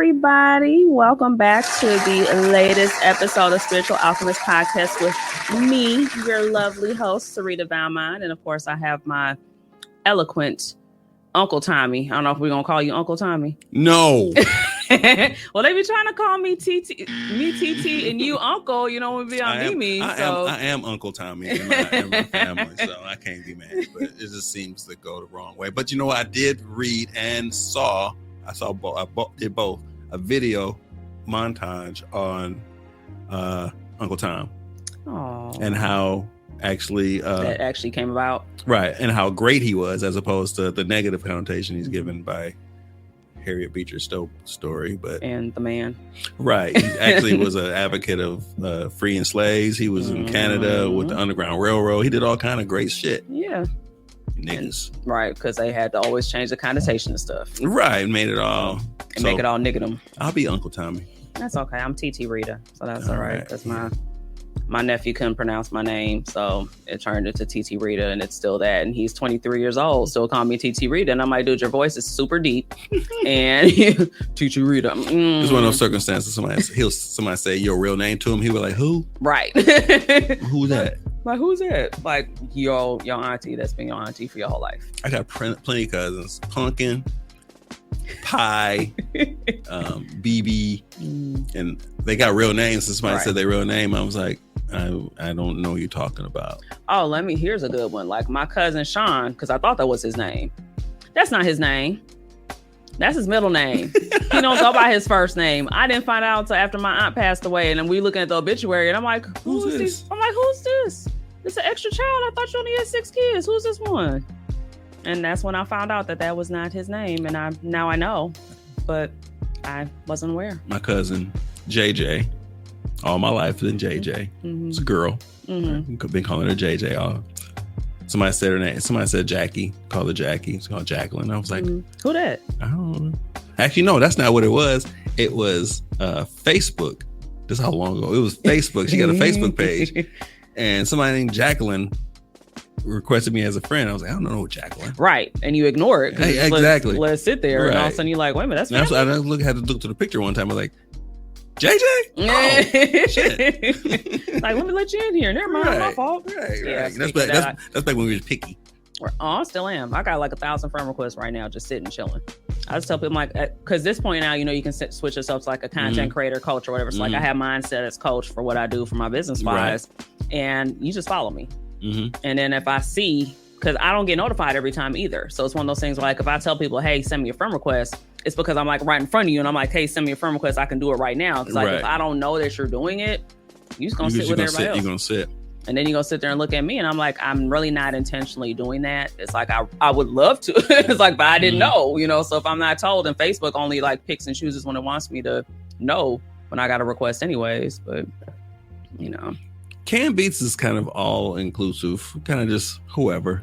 everybody. Welcome back to the latest episode of Spiritual Alchemist Podcast with me, your lovely host, Sarita Valmont. And of course, I have my eloquent Uncle Tommy. I don't know if we're going to call you Uncle Tommy. No. Well, they be trying to call me TT, and you Uncle, you know, when we on Mimi. I am Uncle Tommy in my family, so I can't be mad. But it just seems to go the wrong way. But you know what? I did read and saw both. Did both a video montage on Uncle Tom. Aww. And how actually that actually came about, right, and how great he was as opposed to the negative connotation he's given by Harriet Beecher Stowe's story. But and the man, right, he actually was an advocate of freeing slaves. He was in Canada with the Underground Railroad. He did all kind of great shit. Yeah. Niggas. Right, because they had to always change the connotation and stuff. Right, made it all. And make it all niggerdom. I'll be Uncle Tommy. That's okay. I'm TT Rita, so that's all right. Because my nephew couldn't pronounce my name, so it turned into TT Rita, and it's still that. And he's 23 years old, still calling me TT Rita. And I'm like, dude, your voice is super deep. And TT Rita. It's one of those circumstances. Somebody say your real name to him. He was like, who? Right. Who's that? Like, who's that? Like, your auntie that's been your auntie for your whole life. I got plenty of cousins. Pumpkin, Pie, BB, and they got real names. So somebody said their real name. I was like, I don't know what you're talking about. Oh, here's a good one. Like my cousin Sean, because I thought that was his name. That's not his name. That's his middle name. He don't go by his first name. I didn't find out until after my aunt passed away, and then we looking at the obituary, and I'm like, who's this? I'm like, who's this? It's an extra child. I thought you only had 6 kids. Who's this one? And that's when I found out that was not his name, and now I know, but I wasn't aware. My cousin JJ, all my life been JJ. Mm-hmm. It's a girl. Mm-hmm. Been calling her JJ. Somebody said her name. Somebody said Jackie. Called her Jackie. It's called Jacqueline. I was like, who that? I don't know. Actually, no, that's not what it was. It was Facebook. This is how long ago. It was Facebook. She got a Facebook page. And somebody named Jacqueline requested me as a friend. I was like, I don't know Jacqueline. Right. And you ignore it. Hey, exactly. Let it sit there. Right. And all of a sudden you're like, wait a minute, that's I had to look to the picture one time. I was like, JJ? Oh, shit. Like, let me let you in here. Never mind, my fault. Right. Yeah, that's back when we were picky. I still am. I got like 1,000 friend requests right now, just sitting chilling. I just tell people like, because this point now, you can switch yourself to like a content creator, coach, or whatever. So like, I have mindset as coach for what I do for my business wise, and you just follow me. Mm-hmm. And then if I see, because I don't get notified every time either, so it's one of those things where like if I tell people, hey, send me a friend request, it's because I'm like right in front of you, and I'm like, hey, send me a friend request, I can do it right now. Because like if I don't know that you're doing it, you're just gonna sit with everybody else. You're gonna sit. And then you're gonna sit there and look at me, and I'm like, I'm really not intentionally doing that. It's like I would love to. It's like, but I didn't know, So if I'm not told, and Facebook only like picks and chooses when it wants me to know when I got a request, anyways. But Canned Beats is kind of all inclusive, kind of just whoever.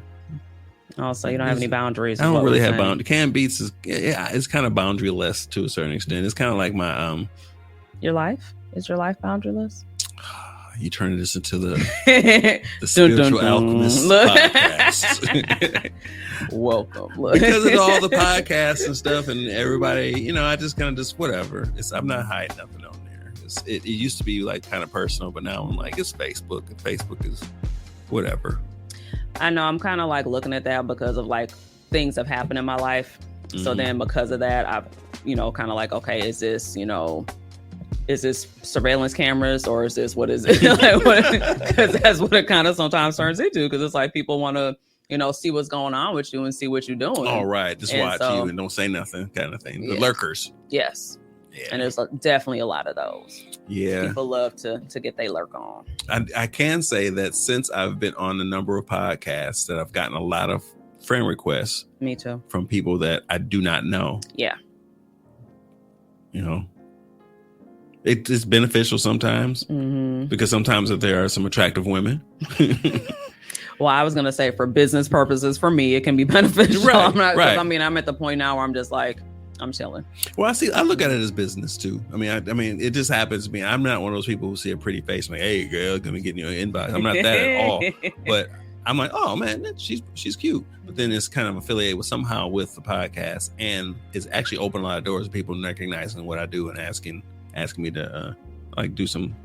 Also, you don't have any boundaries. I don't really have boundaries. Canned Beats is it's kind of boundaryless to a certain extent. It's kind of like my Your life? Is your life boundaryless? You turn this into the Spiritual Alchemist podcast. Welcome. Because of all the podcasts and stuff and everybody, I just kind of just whatever. I'm not hiding nothing on there. It used to be like kind of personal, but now I'm like, it's Facebook. And Facebook is whatever. I know. I'm kind of like looking at that because of like things have happened in my life. Mm-hmm. So then because of that, I've, kind of like, okay, is this, is this surveillance cameras or is this, what is it? Because that's what it kind of sometimes turns into. Because it's like people want to, see what's going on with you and see what you're doing. All right. Just watch you and don't say nothing kind of thing. The lurkers. Yes. Yeah. And there's definitely a lot of those. Yeah. People love to get their lurk on. I can say that since I've been on a number of podcasts that I've gotten a lot of friend requests. Me too. From people that I do not know. Yeah. It's beneficial sometimes because sometimes if there are some attractive women. Well, I was going to say for business purposes, for me, it can be beneficial. Right, I'm at the point now where I'm just like, I'm chilling. Well, I look at it as business too. I mean, it just happens to me. I'm not one of those people who see a pretty face and like, hey, girl, gonna get in your inbox. I'm not that at all. But I'm like, oh man, she's cute. But then it's kind of affiliated with somehow with the podcast, and it's actually opened a lot of doors to people recognizing what I do and asking me to like do some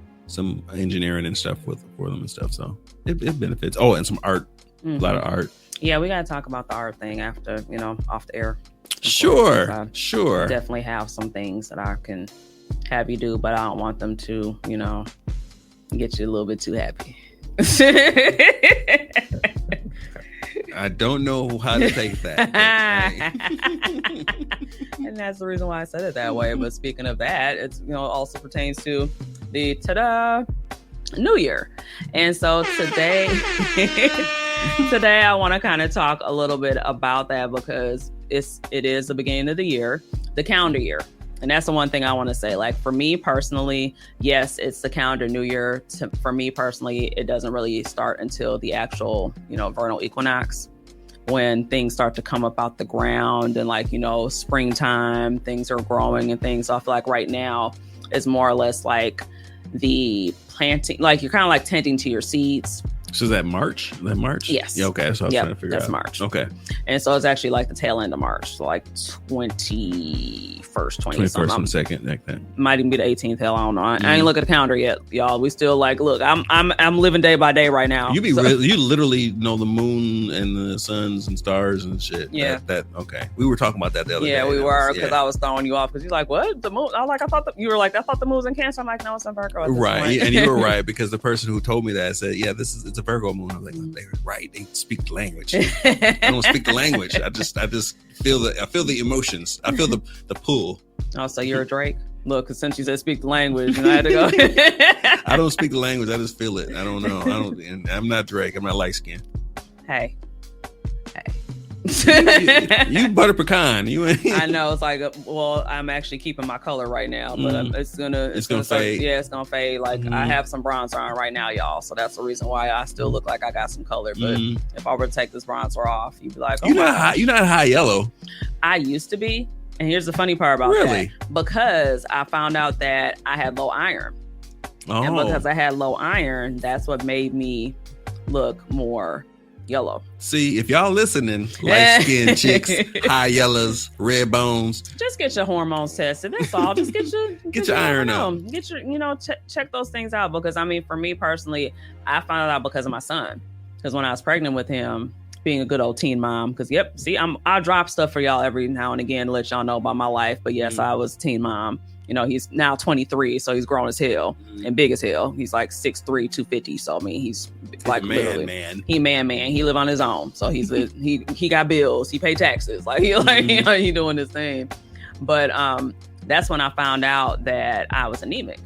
engineering and stuff for them and stuff. So it benefits. Oh, and some art, a lot of art. Yeah, we gotta talk about the art thing after, off the air. Sure. Definitely have some things that I can have you do, but I don't want them to, get you a little bit too happy. I don't know how to take that. And that's the reason why I said it that way. But speaking of that, it's also pertains to the New Year. And so today I want to kind of talk a little bit about that because it is the beginning of the year, the calendar year. And that's the one thing I want to say. Like for me personally, yes, it's the calendar New Year. For me personally, it doesn't really start until the actual, vernal equinox, when things start to come up out the ground and springtime, things are growing and things. So I feel like right now is more or less like the planting, like you're kind of like tending to your seeds. So is that March? Yes. Yeah, okay. So I was trying to figure that's out. March. Okay. And so it's actually like the tail end of March. So like 21st, 21st and 2nd, like that. Might even be the 18th. Hell, I don't know. I ain't look at the calendar yet, y'all. We still look, I'm living day by day right now. You literally know the moon and the suns and stars and shit. Yeah. Okay. We were talking about that the other day. Yeah, we were, because I was throwing you off because you're like, what? The moon? I was like, I thought the moon was in Cancer. I'm like, no, it's in Virgo. Right. And you were right, because the person who told me that said, yeah, it's a Virgo moon. I was like, they were right. They speak the language. I don't speak the language. I just feel the emotions. I feel the pull. Oh, so you're a Drake? Look, because since you said speak the language, I had to go. I don't speak the language. I just feel it. I don't know. And I'm not Drake. I'm not light skinned. Hey. You butter pecan. You ain't. I know. It's like, well, I'm actually keeping my color right now, but it's gonna fade. Yeah, it's gonna fade. Like I have some bronzer on right now, y'all. So that's the reason why I still look like I got some color. But if I were to take this bronzer off, you'd be like, oh, you're not high yellow. I used to be. And here's the funny part about that. Because I found out that I had low iron. Oh. And because I had low iron, that's what made me look more yellow. See, if y'all listening, light-skinned chicks, high yellows, red bones, just get your hormones tested. That's all. Just get your iron up. Get your, check those things out. Because I mean, for me personally, I found out because of my son. Because when I was pregnant with him, being a good old teen mom, because I drop stuff for y'all every now and again to let y'all know about my life. But yes, I was a teen mom. He's now 23, so he's grown as hell and big as hell. He's like 6'3", 250. So I mean, he's like man. He man. He live on his own. So he's he got bills. He pay taxes. Like he doing his thing. But that's when I found out that I was anemic.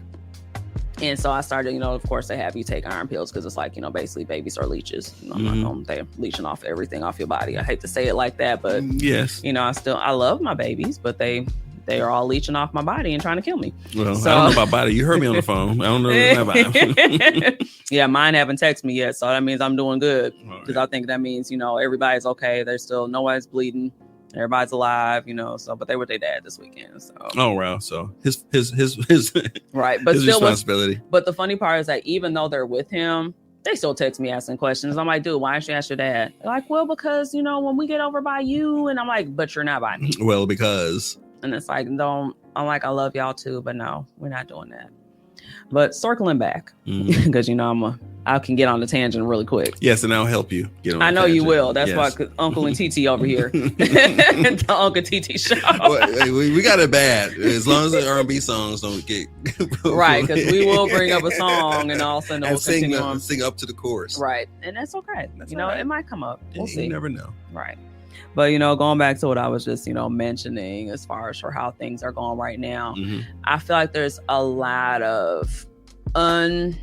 And so I started, of course, they have you take iron pills because it's like, basically babies are leeches. They're leeching off everything off your body. I hate to say it like that, but yes, I love my babies, but they are all leeching off my body and trying to kill me. Well, I don't know about body. You heard me on the phone. I don't know about Yeah, mine haven't texted me yet, so that means I'm doing good because I think that means everybody's okay. There's still nobody's bleeding. Everybody's alive, so but they were their dad this weekend. So wow, so his right, but his still responsibility. But the funny part is that even though they're with him, they still text me asking questions. I'm like, dude, why didn't you ask your dad? They're like, well, because when we get over by you, and I'm like, but you're not by me. Well, because, and it's like, I'm like, I love y'all too, but no, we're not doing that. But circling back, because I can get on the tangent really quick. Yes, and I'll help you get on. I know you will. That's why Uncle and TT over here, the Uncle TT show. Well, we got it bad as long as the R&B songs don't get right. Because we will bring up a song and all of a sudden we'll sing up to the chorus. Right, and that's okay. It might come up. We'll see. You never know. Right. But, going back to what I was just, mentioning as far as for how things are going right now, I feel like there's a lot of a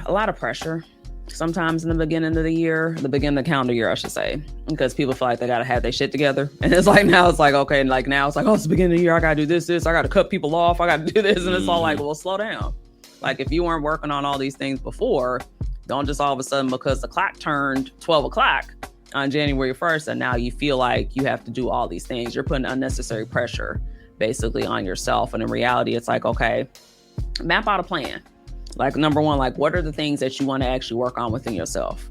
lot of pressure sometimes in the beginning of the calendar year, I should say, because people feel like they got to have their shit together. And it's like, now it's like, okay. And like, now it's like, oh, it's the beginning of the year. I got to do this. I got to cut people off. I got to do this. And it's all like, well, slow down. Like if you weren't working on all these things before, don't just all of a sudden, because the clock turned 12 o'clock on January 1st, and now you feel like you have to do all these things. You're putting unnecessary pressure basically on yourself. And in reality, it's like, okay, map out a plan. Like, number one, like, what are the things that you want to actually work on within yourself?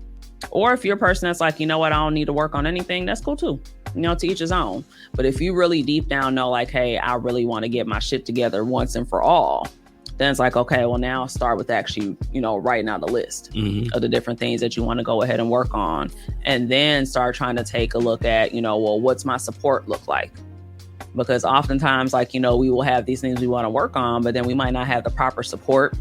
Or if you're a person that's like, you know what, I don't need to work on anything, that's cool too. You know, to each his own. But if you really deep down know, like, hey, I really want to get my shit together once and for all, then it's like, okay, well, now start with actually, you know, writing out a list of the different things that you want to go ahead and work on. And then start trying to take a look at, you know, well, what's my support look like? Because oftentimes, like, you know, we will have these things we want to work on, but then we might not have the proper support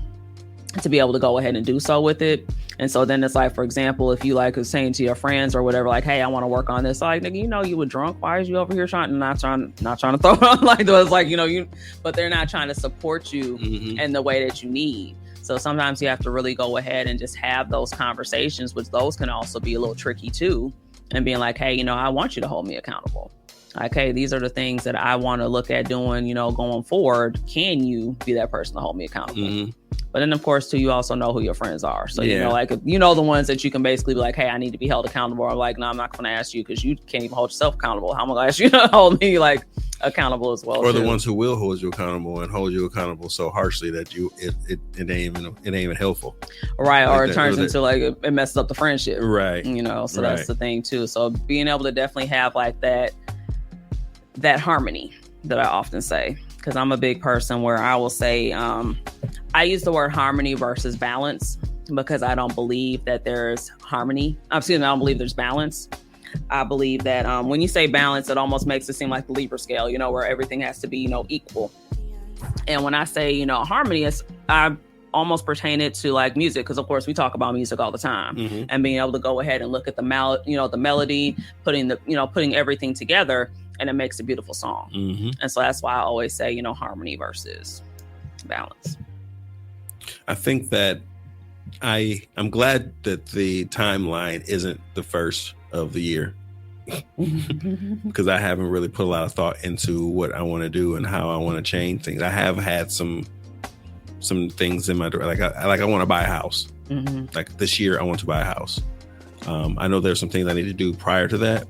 to be able to go ahead and do so with it. And so then it's like, for example, if you like was saying to your friends or whatever, like, hey, I want to work on this. Like, nigga, you know, you were drunk. Why is you over here not trying to throw it on like those? Like, you know, but they're not trying to support you in the way that you need. So sometimes you have to really go ahead and just have those conversations, which those can also be a little tricky too. And being like, hey, you know, I want you to hold me accountable. Like, hey, these are the things that I want to look at doing, you know, going forward. Can you be that person to hold me accountable? But then, of course, too, you also know who your friends are. So, you know, like, you know, the ones that you can basically be like, hey, I need to be held accountable. Or like, no, I'm not going to ask you because you can't even hold yourself accountable. How am I going to ask you to hold me like accountable as well? Or the ones who will hold you accountable and hold you accountable so harshly that it ain't even helpful. Right. Like, or it turns into like it messes up the friendship. Right. You know, so that's the thing too. So being able to definitely have like that harmony that I often say. Because I'm a big person where I will say, I use the word harmony versus balance because I don't believe that there's harmony. I don't believe there's balance. I believe that when you say balance, it almost makes it seem like the Libra scale, you know, where everything has to be, you know, equal. And when I say, you know, harmony, I almost pertain it to like music, because of course we talk about music all the time, and being able to go ahead and look at the melody, putting everything together. And it makes a beautiful song. And so that's why I always say, you know, harmony versus balance. I think that I'm glad that the timeline isn't the first of the year because I haven't really put a lot of thought into what I want to do and how I want to change things. I have had some things in my I want to buy a house. Like this year, I want to buy a house. I know there's some things I need to do prior to that.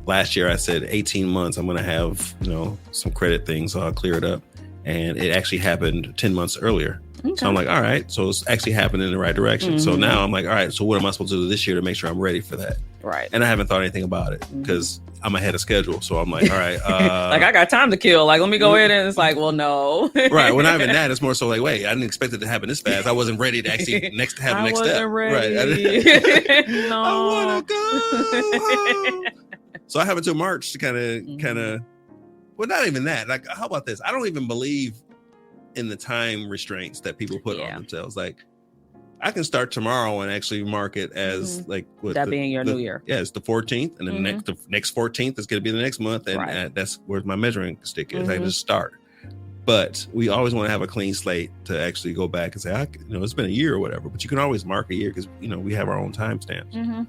Last year I said 18 months, I'm going to have, you know, some credit things, so I'll clear it up. And it actually happened 10 months earlier. So I'm like, all right, so it's actually happening in the right direction. So now I'm like, all right, so what am I supposed to do this year to make sure I'm ready for that? Right. And I haven't thought anything about it because I'm ahead of schedule. So I'm like, all right. Like, I got time to kill. Like, let me go ahead and it's like, well, no. Right. Well, not even that. It's more so like, wait, I didn't expect it to happen this fast. I wasn't ready to actually have the next step. Ready. Right. No. I want to go. So I have until March to kind of, well, not even that. Like, how about this? I don't even believe in the time restraints that people put on themselves. Like, I can start tomorrow and actually mark it as like being your new year. Yeah, it's the 14th, and then the next 14th is going to be the next month, and that's where my measuring stick is. I just start. But we always want to have a clean slate to actually go back and say, you know, it's been a year or whatever. But you can always mark a year because, you know, we have our own timestamps.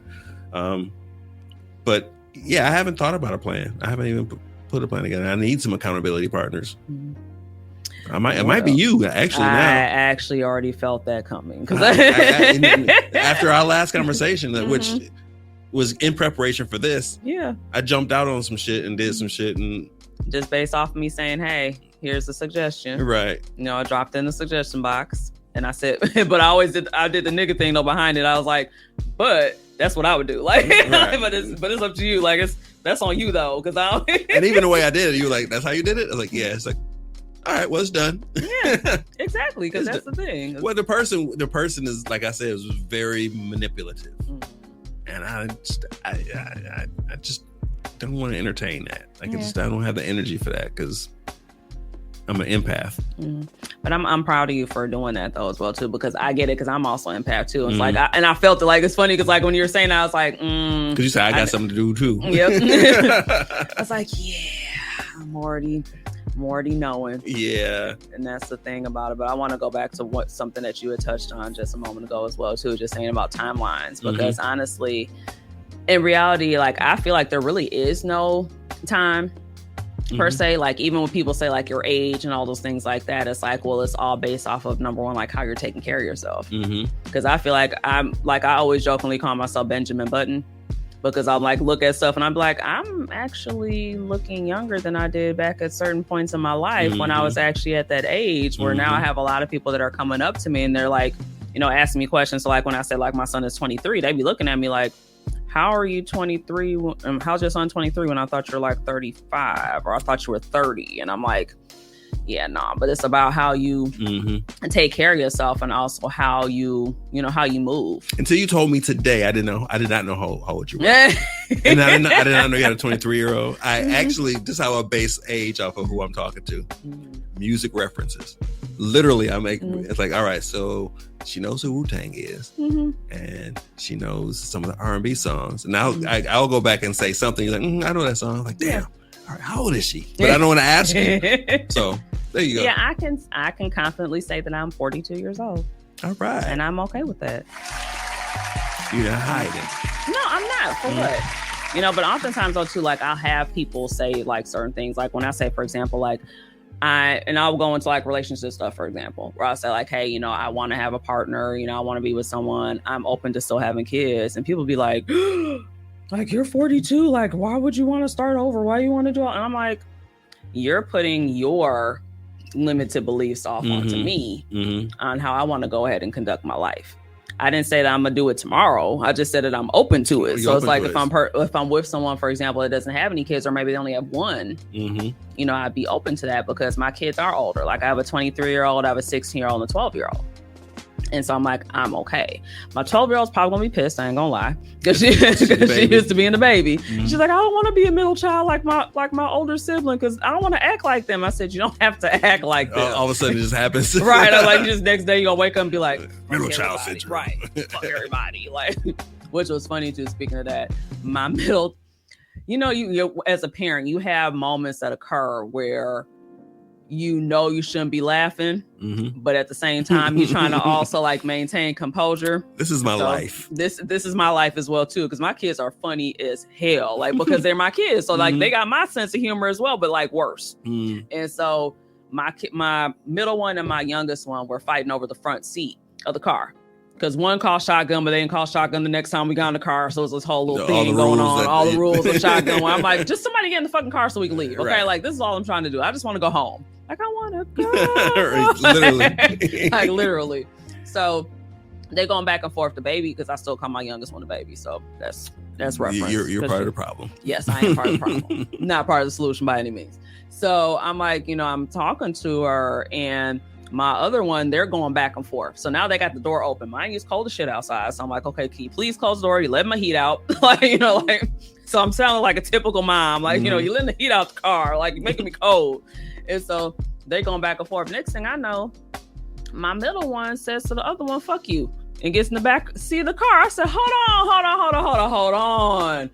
But yeah, I haven't thought about a plan. I haven't even put a plan together. I need some accountability partners. It might be you actually. Now I actually already felt that coming because after our last conversation, which was in preparation for this. Yeah, I jumped out on some shit and did some shit, and just based off of me saying, "Hey, here's the suggestion." Right. You know, I dropped in the suggestion box, and I said, but I did the nigga thing though behind it. I was like, but that's what I would do. Like, right. but it's up to you. Like, that's on you though, because I don't. And even the way I did it, you were like, "That's how you did it." I was like, "Yeah." It's like, all right, well, it's done. Yeah, exactly. Because that's the thing. Well, the person is, like I said, was very manipulative, and I just don't want to entertain that. Like, I don't have the energy for that because I'm an empath. But I'm proud of you for doing that though as well too, because I get it because I'm also an empath too. It's like, I felt it. Like, it's funny because like when you were saying that, I was like, because you said I got something to do too. Yep. I was like, yeah, I'm already knowing. Yeah. And that's the thing about it. But I want to go back to something that you had touched on just a moment ago as well too, just saying about timelines, because honestly, in reality, like, I feel like there really is no time per se. Like, even when people say like your age and all those things like that, it's like, well, it's all based off of, number one, like how you're taking care of yourself. Because I feel like I always jokingly call myself Benjamin Button, because I'm like, look at stuff and I'm like, I'm actually looking younger than I did back at certain points in my life when I was actually at that age where now I have a lot of people that are coming up to me and they're like, you know, asking me questions. So like when I said like my son is 23, they be looking at me like, how are you 23? How's your son 23 when I thought you're like 35 or I thought you were 30? And I'm like, yeah, nah, but it's about how you take care of yourself and also how you move. Until you told me today, I did not know how old you were. And I did not know you had a 23-year-old. I actually, this is how I base age off of who I'm talking to. Music references. Literally, I make, it's like, all right, so she knows who Wu-Tang is. And she knows some of the R&B songs. And I'll go back and say something. You're like, I know that song. I'm like, damn. All right, how old is she? But I don't want to ask you. So there you go. Yeah, I can confidently say that I'm 42 years old. All right. And I'm okay with that. You're not hiding. No, I'm not. For what? You know, but oftentimes though too, like I'll have people say like certain things. Like when I say, for example, like I'll go into like relationship stuff, for example, where I'll say like, hey, you know, I want to have a partner, you know, I want to be with someone. I'm open to still having kids. And people be like, like, you're 42. Like, why would you want to start over? Why you want to do it? And I'm like, you're putting your limited beliefs off onto me on how I want to go ahead and conduct my life. I didn't say that I'm gonna do it tomorrow. I just said that I'm open to it. So it's like if I'm with someone, for example, that doesn't have any kids, or maybe they only have one, you know, I'd be open to that because my kids are older. Like I have a 23-year-old, I have a 16-year-old, and a 12-year-old. And so I'm like, I'm okay. My 12-year-old's probably gonna be pissed. I ain't gonna lie, because she used to being the baby. She's like, I don't want to be a middle child like my older sibling because I don't want to act like them. I said, you don't have to act like them. All of a sudden, it just happens. Right? I like just next day you gonna wake up and be like, middle child syndrome. Right? Fuck everybody. Like, which was funny too. Speaking of that, my middle, you know, you as a parent, you have moments that occur where you know you shouldn't be laughing, but at the same time you're trying to also like maintain composure. This is my life. This is my life as well too, because my kids are funny as hell, like because they're my kids, so like they got my sense of humor as well, but like worse. And so my middle one and my youngest one were fighting over the front seat of the car. Because one called shotgun, but they didn't call shotgun the next time we got in the car. So it was this whole little thing going on. All the rules of shotgun. I'm like, just somebody get in the fucking car so we can leave. Okay, like this is all I'm trying to do. I just want to go home. Like I want to go. Literally. Like literally. So they're going back and forth the baby because I still call my youngest one a baby. So that's reference. You're part of the problem. Yes, I am part of the problem. Not part of the solution by any means. So I'm like, you know, I'm talking to her and my other one, they're going back and forth. So now they got the door open. Mine is cold as shit outside. So I'm like, okay, can you please close the door? You let my heat out. Like, you know, like, so I'm sounding like a typical mom. Like, you know, you letting the heat out the car, like you're making me cold. And so they going back and forth. Next thing I know, my middle one says to the other one, fuck you, and gets in the back seat of the car. I said, hold on.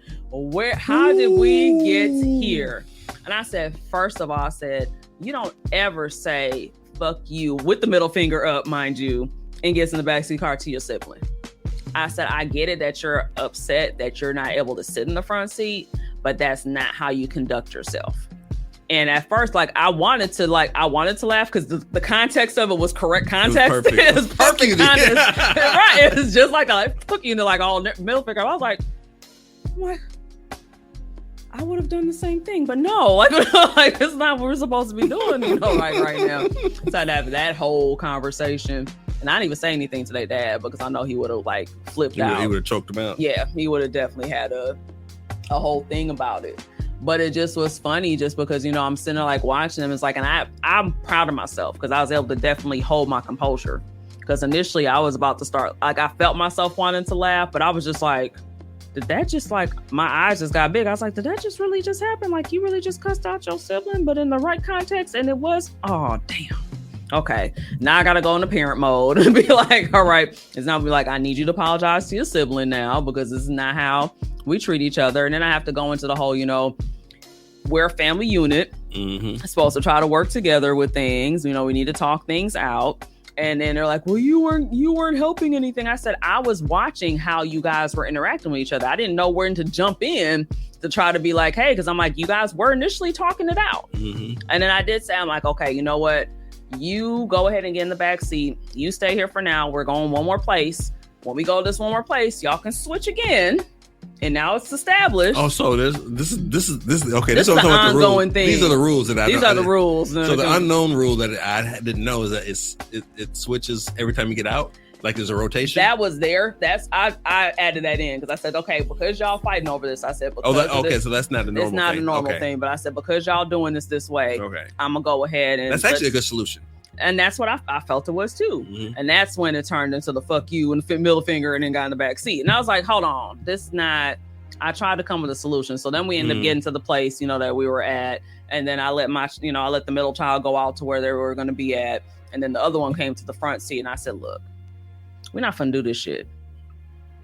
How did we get here? And I said, first of all, I said, you don't ever say fuck you with the middle finger up, mind you, and gets in the backseat car to your sibling. I said, I get it that you're upset that you're not able to sit in the front seat, but that's not how you conduct yourself. And at first, like I wanted to laugh because the context of it was correct context. It was perfect context. Right. It was just like I took you into like all middle finger. I was like, what? I would have done the same thing, but no, like this is not what we're supposed to be doing, you know, right now. So I'd have that whole conversation, and I didn't even say anything to their dad because I know he would have like flipped out. He would have choked him out. Yeah, he would have definitely had a whole thing about it. But it just was funny, just because, you know, I'm sitting there like watching them. It's like, and I'm proud of myself because I was able to definitely hold my composure. Because initially I was about to start, like I felt myself wanting to laugh, but I was just like, did that just like, my eyes just got big. I was like, did that just really just happen? Like you really just cussed out your sibling, but in the right context. And it was, oh, damn. Okay. Now I got to go into parent mode and be like, all right. It's not be like, I need you to apologize to your sibling now because this is not how we treat each other. And then I have to go into the whole, you know, we're a family unit. Supposed to try to work together with things. You know, we need to talk things out. And then they're like, well, you weren't helping anything. I said, I was watching how you guys were interacting with each other. I didn't know when to jump in to try to be like, hey, because I'm like, you guys were initially talking it out. And then I did say, I'm like, okay, you know what? You go ahead and get in the back seat. You stay here for now. We're going one more place. When we go to this one more place, y'all can switch again. And now it's established. Oh, so this is okay. This is the ongoing thing. These are the rules that These are the rules. So the unknown rule that I didn't know is that it switches every time you get out. Like there's a rotation. That was there. I added that in because I said, okay, because y'all fighting over this. I said, so that's not the normal. It's not a normal thing, but I said because y'all doing this way. Okay, I'm gonna go ahead and. That's actually a good solution. And that's what I felt it was too. Mm-hmm. And that's when it turned into the fuck you and the middle finger and then got in the back seat. And I was like, hold on, this is not. I tried to come with a solution. So then we ended up getting to the place, that we were at. And then I let the middle child go out to where they were going to be at. And then the other one came to the front seat. And I said, look, we're not finna do this shit.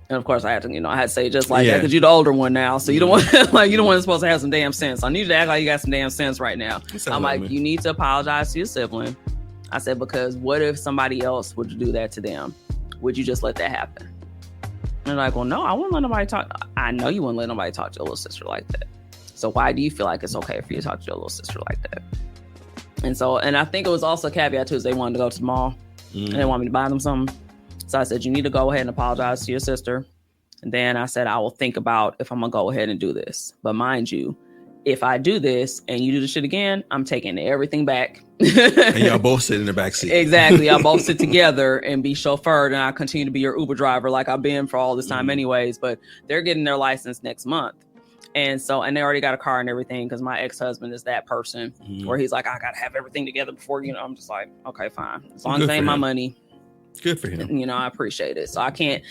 And of course I had to say just like that because you're the older one now. So you don't want you're the one that's supposed to have some damn sense. I need you to act like you got some damn sense right now. I'm like, you need to apologize to your sibling. I said, because what if somebody else would do that to them? Would you just let that happen? And they're like, well, no, I wouldn't let nobody talk. I know you wouldn't let nobody talk to your little sister like that. So why do you feel like it's okay for you to talk to your little sister like that? And I think it was also a caveat too, is they wanted to go to the mall and they wanted me to buy them something. So I said, you need to go ahead and apologize to your sister. And then I said, I will think about if I'm going to go ahead and do this. But mind you, if I do this and you do the shit again, I'm taking everything back. And y'all both sit in the back seat. Exactly. Y'all both sit together and be chauffeured, and I continue to be your Uber driver like I've been for all this time anyways. But they're getting their license next month. And they already got a car and everything because my ex-husband is that person where he's like, I got to have everything together before, I'm just like, okay, fine. As long as it ain't my money. Good for him. I appreciate it. So I can't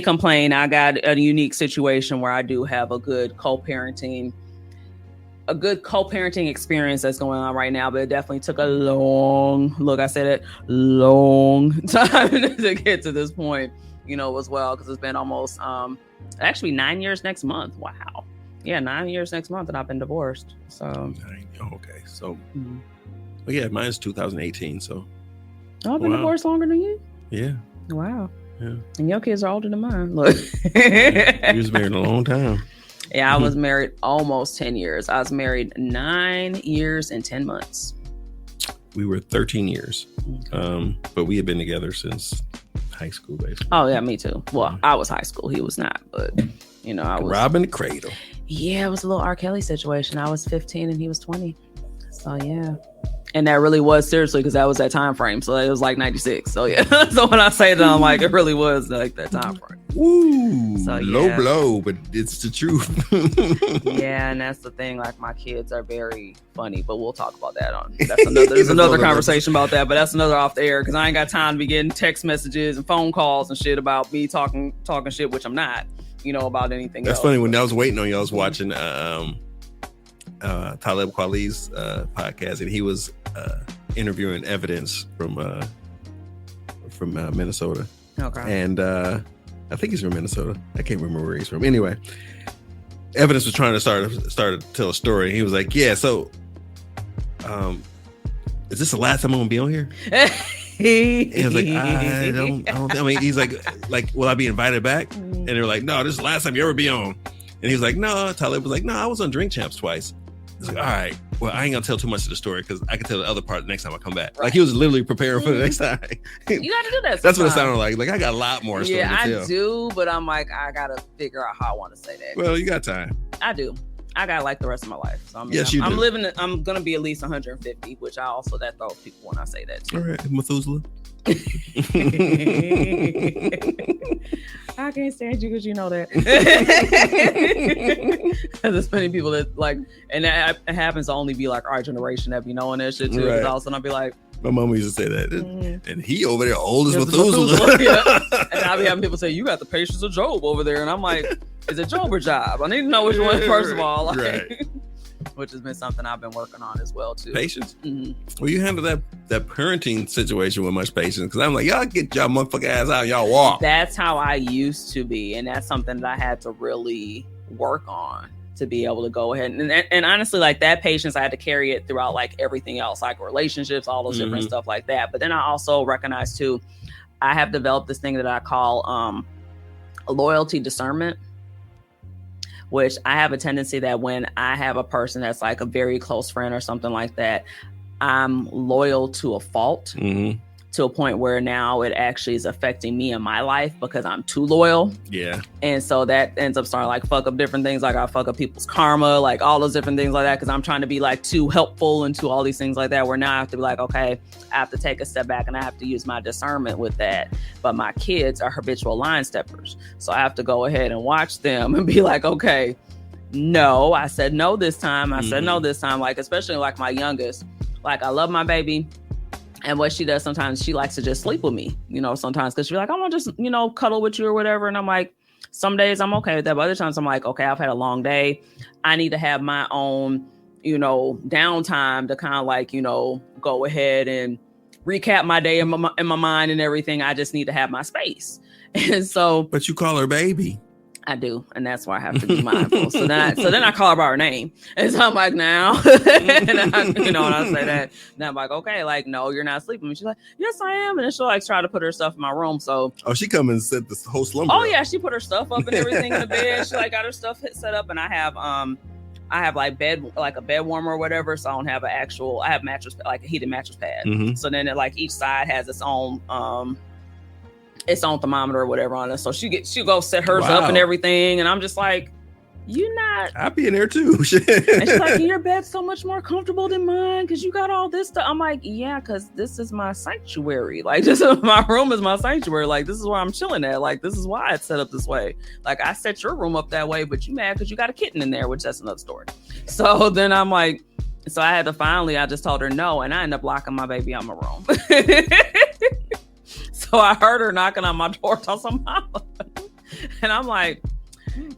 complain. I got a unique situation where I do have a good co-parenting experience that's going on right now, but it definitely took a long time to get to this point, as well, because it's been almost actually 9 years next month. Wow. Yeah, 9 years next month that I've been divorced. So okay. So well, yeah, mine's 2018. So I've been divorced longer than you? Yeah. Wow. Yeah. And your kids are older than mine. Look. You was married a long time. Yeah, I was married almost 10 years. I was married 9 years and 10 months. We were 13 years. But we had been together since high school, basically. Oh, yeah, me too. Well, I was high school. He was not, but, I was. Robbing the cradle. Yeah, it was a little R. Kelly situation. I was 15 and he was 20. So, yeah. And that really was seriously because that was that time frame. So it was like 96. So yeah. So when I say that, I'm like, it really was like that time frame. Ooh, so, low blow, but it's the truth. Yeah, and that's the thing. Like my kids are very funny, but we'll talk about that there's another conversation about that, but that's another off the air because I ain't got time to be getting text messages and phone calls and shit about me talking shit, which I'm not, about anything That's else. funny. When I was waiting on you, I was watching Talib Kweli's podcast, and he was interviewing Evidence from Minnesota. Okay. And I think he's from Minnesota. I can't remember where he's from. Anyway, Evidence was trying to start to tell a story. He was like, "Yeah, so, is this the last time I'm gonna be on here?" He was like, "I don't. I mean, he's like, will I be invited back?" And they were like, "No, this is the last time you ever be on." And he was like, "No." Talib was like, "No, I was on Drink Champs twice." He's like, "All right, well, I ain't gonna tell too much of the story because I can tell the other part the next time I come back." Right. Like he was literally preparing for the next time. You got to do that. Sometimes. That's what it sounded like. Like I got a lot more story to tell. Yeah, I do, but I'm like, I gotta figure out how I want to say that. Well, you got time. I do. I got like the rest of my life. So I'm do. I'm gonna be at least 150, which that throws people when I say that too. All right, Methuselah. I can't stand you because you know that. There's many people that like, and that happens to only be like our generation that be knowing that shit too. Because all of a sudden I'll be like, my mom used to say that, and he over there old as Methuselah. Yeah. And I'll be having people say, "You got the patience of Job over there," and I'm like, "Is it Job or Job? I need to know which one first of all." Like, right. Which has been something I've been working on as well too. Patience. Well, you handle that parenting situation with much patience because I'm like, y'all get y'all motherfucking ass out, y'all walk. That's how I used to be, and that's something that I had to really work on to be able to go ahead and honestly, like that patience, I had to carry it throughout like everything else, like relationships, all those different stuff like that. But then I also recognize too, I have developed this thing that I call loyalty discernment. Which I have a tendency that when I have a person that's like a very close friend or something like that, I'm loyal to a fault to to a point where now it actually is affecting me in my life because I'm too loyal. Yeah. And so that ends up starting like fuck up different things. Like I fuck up people's karma, like all those different things like that. Cause I'm trying to be like too helpful and to all these things like that, where now I have to be like, okay, I have to take a step back and I have to use my discernment with that. But my kids are habitual line steppers. So I have to go ahead and watch them and be like, okay, no, I said no this time. I said no this time. Like, especially like my youngest, like I love my baby. And what she does sometimes, she likes to just sleep with me, you know, sometimes because she's like, I want to just, you know, cuddle with you or whatever. And I'm like, some days I'm okay with that. But other times I'm like, okay, I've had a long day. I need to have my own, you know, downtime to kind of like, you know, go ahead and recap my day in my mind and everything. I just need to have my space. And so. But you call her baby. I do, and that's why I have to be mindful. So then I call her by her name, and so I'm like, now, and I, you know, when I say that, then I'm like, okay, like, no, you're not sleeping. And she's like, yes, I am, and then she'll like try to put her stuff in my room. So, she come and set the whole slumber. Oh yeah, she put her stuff up and everything in the bed. She like got her stuff set up, and I have like a bed warmer or whatever. So I don't have I have mattress, like a heated mattress pad. Mm-hmm. So then like each side has its own thermometer or whatever on it. So she'll go set hers up and everything. And I'm just like, you're not. I'll be in there too. And she's like, your bed's so much more comfortable than mine because you got all this stuff. I'm like, yeah, because this is my sanctuary. Like, my room is my sanctuary. Like, this is where I'm chilling at. Like, this is why it's set up this way. Like, I set your room up that way, but you mad because you got a kitten in there, which that's another story. So then I'm like, so I had to I just told her no, and I ended up locking my baby out my room. So I heard her knocking on my door, tell some mama. And I'm like,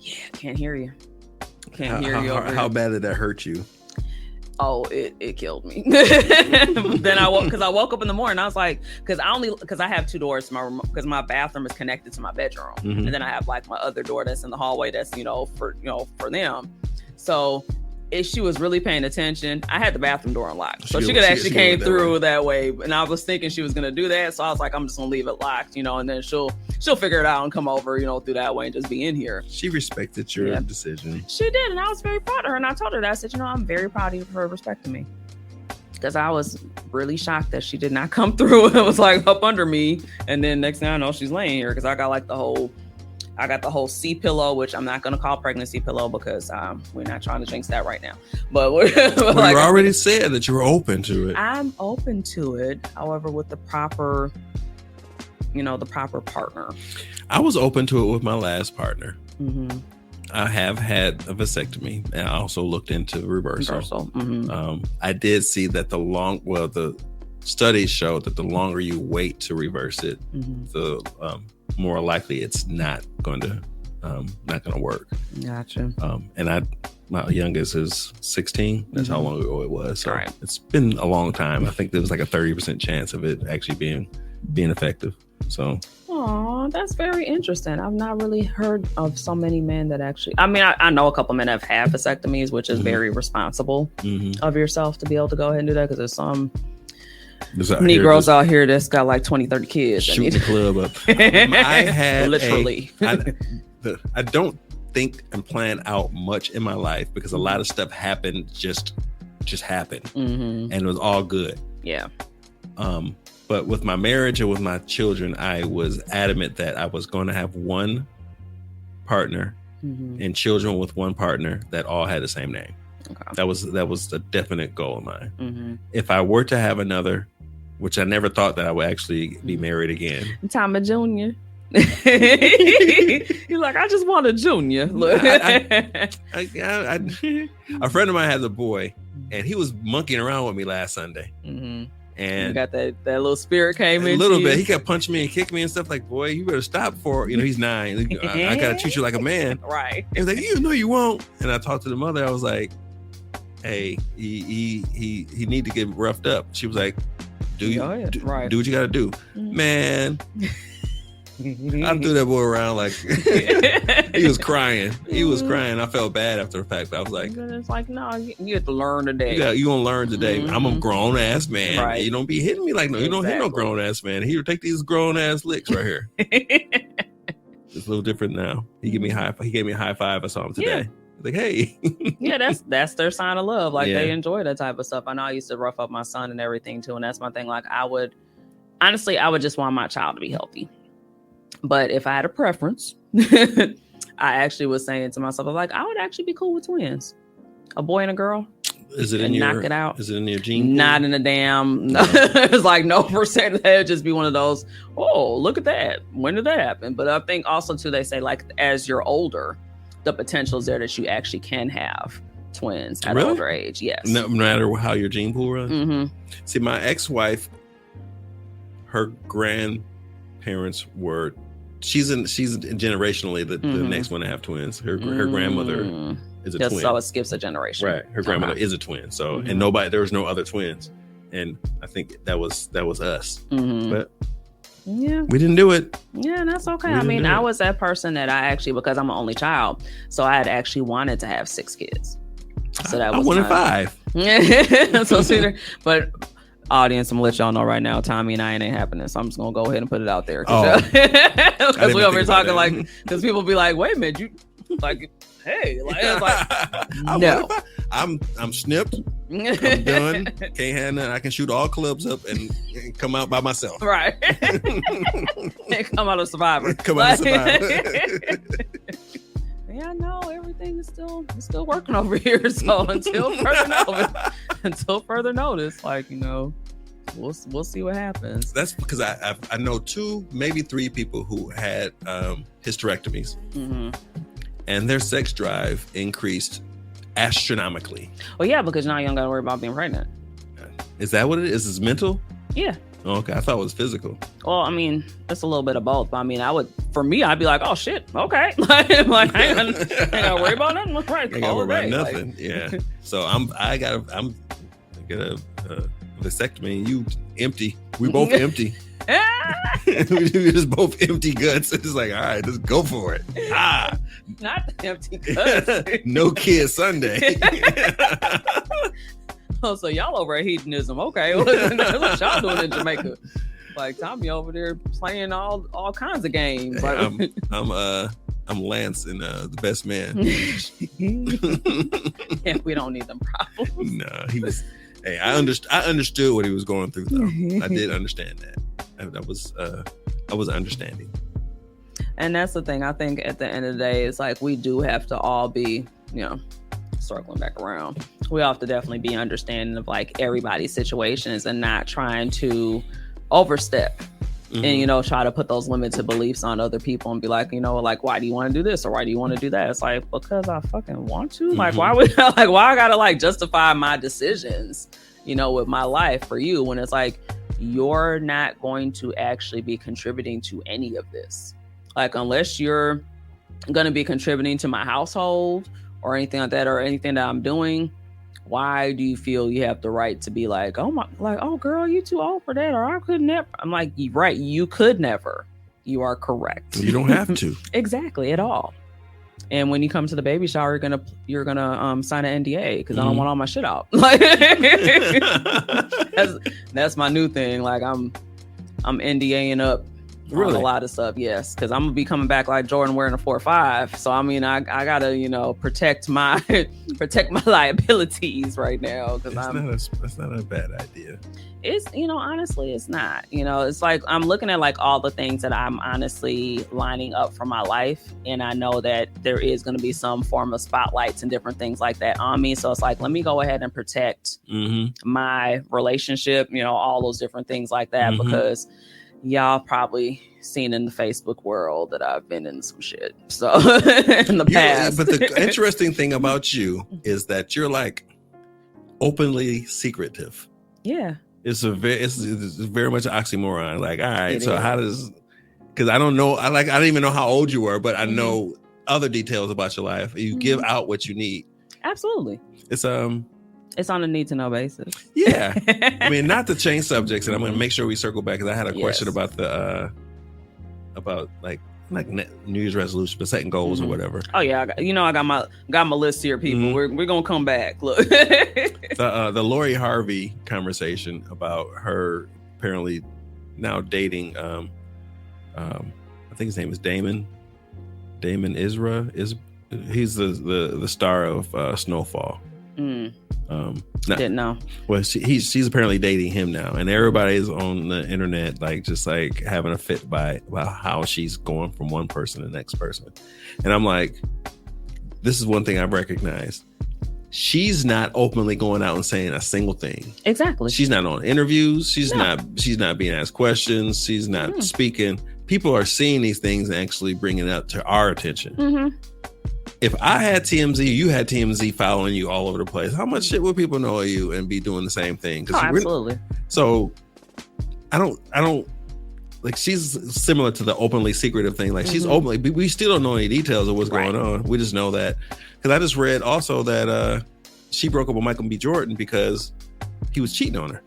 yeah, can't hear you. Can't hear you. How bad did that hurt you? Oh, it killed me. Then I woke up in the morning. I was like, because I have two doors to my room, because my bathroom is connected to my bedroom. Mm-hmm. And then I have like my other door that's in the hallway that's, for them. So if she was really paying attention, I had the bathroom door unlocked. So she could actually came through that way. And I was thinking she was going to do that. So I was like, I'm just going to leave it locked, and then she'll figure it out and come over, through that way and just be in here. She respected your decision. She did. And I was very proud of her. And I told her that. I said, I'm very proud of her respecting me. Because I was really shocked that she did not come through. It was like up under me. And then next thing I know, she's laying here because I got like the whole C pillow, which I'm not going to call pregnancy pillow because we're not trying to jinx that right now. But you already said that you were open to it. I'm open to it. However, with the proper partner. I was open to it with my last partner. Mm-hmm. I have had a vasectomy, and I also looked into reversal. Mm-hmm. I did see that the studies show that the longer you wait to reverse it, mm-hmm. the more likely it's not going to work. Gotcha. And my youngest is 16. That's mm-hmm. how long ago it was. So right. It's been a long time. I think there was like a 30% chance of it actually being effective. So. Oh, that's very interesting. I've not really heard of so many men that actually. I mean, I know a couple men have had vasectomies, which is mm-hmm. very responsible mm-hmm. of yourself to be able to go ahead and do that, because there's some Negroes out here that's got like 20, 30 kids. Shoot the club up. I had literally. I don't think and plan out much in my life because a lot of stuff happened just happened, mm-hmm. and it was all good. Yeah. But with my marriage and with my children, I was adamant that I was going to have one partner mm-hmm. and children with one partner that all had the same name. Okay. That was a definite goal of mine. Mm-hmm. If I were to have another, which I never thought that I would actually be married again. Tommy Jr. He's like, I just want a junior. Look. A friend of mine has a boy, and he was monkeying around with me last Sunday. Mm-hmm. And you got that little spirit came in. A little bit. He kept punching me and kicking me and stuff like, boy, you better stop before, he's 9. I got to treat you like a man. Right. He was like, you won't. And I talked to the mother. I was like, hey, he need to get roughed up. She was like, do what you got to do. Mm-hmm. Man. I threw that boy around like he was crying. He was crying. I felt bad after the fact. But I was like, it's like, no, you have to learn today. You gonna learn today. Mm-hmm. I'm a grown ass man. Right. You don't be hitting me like no. You don't hit no grown ass man. Here, take these grown ass licks right here. It's a little different now. He gave me a high five. I saw him today. Yeah. Like, hey. Yeah, that's their sign of love. Like they enjoy that type of stuff. I know I used to rough up my son and everything too, and that's my thing. Like I would honestly, I would just want my child to be healthy. But if I had a preference, I actually was saying to myself, I was like, I would actually be cool with twins, a boy and a girl. Is it in your? Knock it out. Is it in your gene pool? Not in a damn. No. It's like no percent. It'd just be one of those. Oh, look at that. When did that happen? But I think also too, they say like as you're older, the potential is there that you actually can have twins at an older age. Yes. No matter how your gene pool runs. Mm-hmm. See, my ex-wife, her grandparents were. She's generationally the next one to have twins. Her grandmother is a twin. So it skips a generation. Right. Her grandmother is a twin. So and there was no other twins. And I think that was us. Mm-hmm. But yeah, we didn't do it. Yeah, that's okay. I mean, I was that person that I actually, because I'm an only child, so I had actually wanted to have 6 kids. So that was 1 in 5. So but audience, I'm gonna let y'all know right now, Tommy and I ain't happening. So I'm just gonna go ahead and put it out there. Because we over here talking like, because people be like, wait a minute, you like, hey, like, it's like no. I'm snipped. I'm done. Can't have nothing. I can shoot all clubs up and come out by myself. Right. And come out a survivor. Come out a survivor. Yeah, no, everything is still working over here. So until further notice, like, you know, we'll see what happens. That's because I know 2, maybe 3 people who had hysterectomies, and their sex drive increased astronomically. Well, yeah, because now you don't got to worry about being pregnant. Is that what it is? Is it mental? Yeah. Oh, okay, I thought it was physical. Well, I mean, it's a little bit of both. But I mean, I'd be like, oh shit, okay, like I ain't gotta worry about nothing. Right, ain't gotta worry about nothing. Like, yeah. So I'm get a vasectomy. And you empty. We both empty. We just both empty guts. It's like, all right, let's go for it. Not empty guts. No kids Sunday. Oh, so y'all over at hedonism. Okay. What y'all doing in Jamaica? Like Tommy over there playing all kinds of games. Like, I'm Lance and the best man. Yeah, we don't need them problems. No, he was. Hey, I understood what he was going through, though. I did understand that. I was understanding. And that's the thing. I think at the end of the day, it's like we do have to all be, you know, circling back around. We have to definitely be understanding of like everybody's situations and not trying to overstep and, you know, try to put those limited beliefs on other people and be like, you know, like, why do you want to do this? Or why do you want to do that? It's like, because I fucking want to. Like, why I gotta like justify my decisions, you know, with my life for you when it's like, you're not going to actually be contributing to any of this. Like, unless you're going to be contributing to my household or anything like that, or anything that I'm doing, why do you feel you have the right to be like, oh girl, you too old for that, or I could never? I'm like, right, you could never. You are correct. You don't have to. Exactly, at all. And when you come to the baby shower, you're gonna sign an NDA because I don't want all my shit out. Like, that's my new thing. Like, I'm NDAing up. Really? A lot of stuff, yes, because I'm gonna be coming back like Jordan wearing a 4.5. So I mean, I gotta, you know, protect my liabilities right now. Because that's not a bad idea. It's, you know, honestly, it's not. You know, it's like I'm looking at like all the things that I'm honestly lining up for my life, and I know that there is going to be some form of spotlights and different things like that on me. So it's like, let me go ahead and protect my relationship. You know, all those different things like that because. Y'all probably seen in the Facebook world that I've been in some shit. So in the past. But the interesting thing about you is that you're like openly secretive. Yeah. It's very much an oxymoron. Like, all right, so how does, because I don't know, I don't even know how old you were, but I know other details about your life. You give out what you need. Absolutely. It's on a need to know basis. Yeah. I mean, not to change subjects, and I'm going to make sure we circle back because I had a question about like New Year's resolution, but setting goals or whatever. Oh yeah, I got my list here, people. We're going to come back. Look. The Lori Harvey conversation about her apparently now dating I think his name is Damon Isra. He's the star of Snowfall. Didn't know. Well, she's apparently dating him now, and everybody's on the internet like just like having a fit about how she's going from one person to the next person. And I'm like, this is one thing I've recognized. She's not openly going out and saying a single thing. Exactly. She's not on interviews. She's not being asked questions. She's not speaking. People are seeing these things and actually bringing it up to our attention. Mm-hmm. If I had TMZ, you had TMZ following you all over the place, how much shit would people know of you and be doing the same thing? Absolutely. So I don't like, she's similar to the openly secretive thing. Like she's openly, we still don't know any details of what's going on. We just know that, because I just read also that she broke up with Michael B. Jordan because he was cheating on her.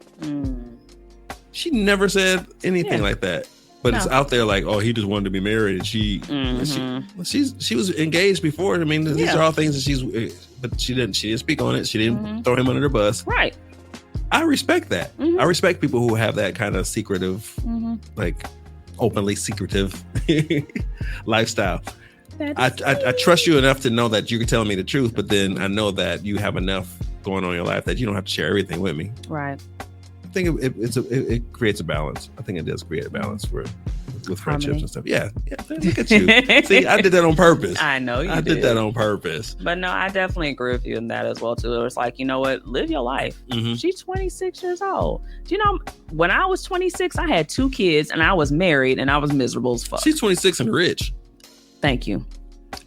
She never said anything like that. But it's out there like, oh, he just wanted to be married, and she was engaged before. I mean, these are all things that but she didn't speak on it. She didn't throw him under the bus. Right. I respect that. I respect people who have that kind of secretive, like openly secretive lifestyle. I trust you enough to know that you can tell me the truth, but then I know that you have enough going on in your life that you don't have to share everything with me. Right. I think it creates a balance. I think it does create a balance with friendships and stuff. Yeah. Look at you. See, I did that on purpose. I know you did. I did that on purpose. But no, I definitely agree with you in that as well too. It was like, you know what? Live your life. She's 26 years old. Do you know, when I was 26, I had 2 kids and I was married and I was miserable as fuck. She's 26 and rich. Thank you.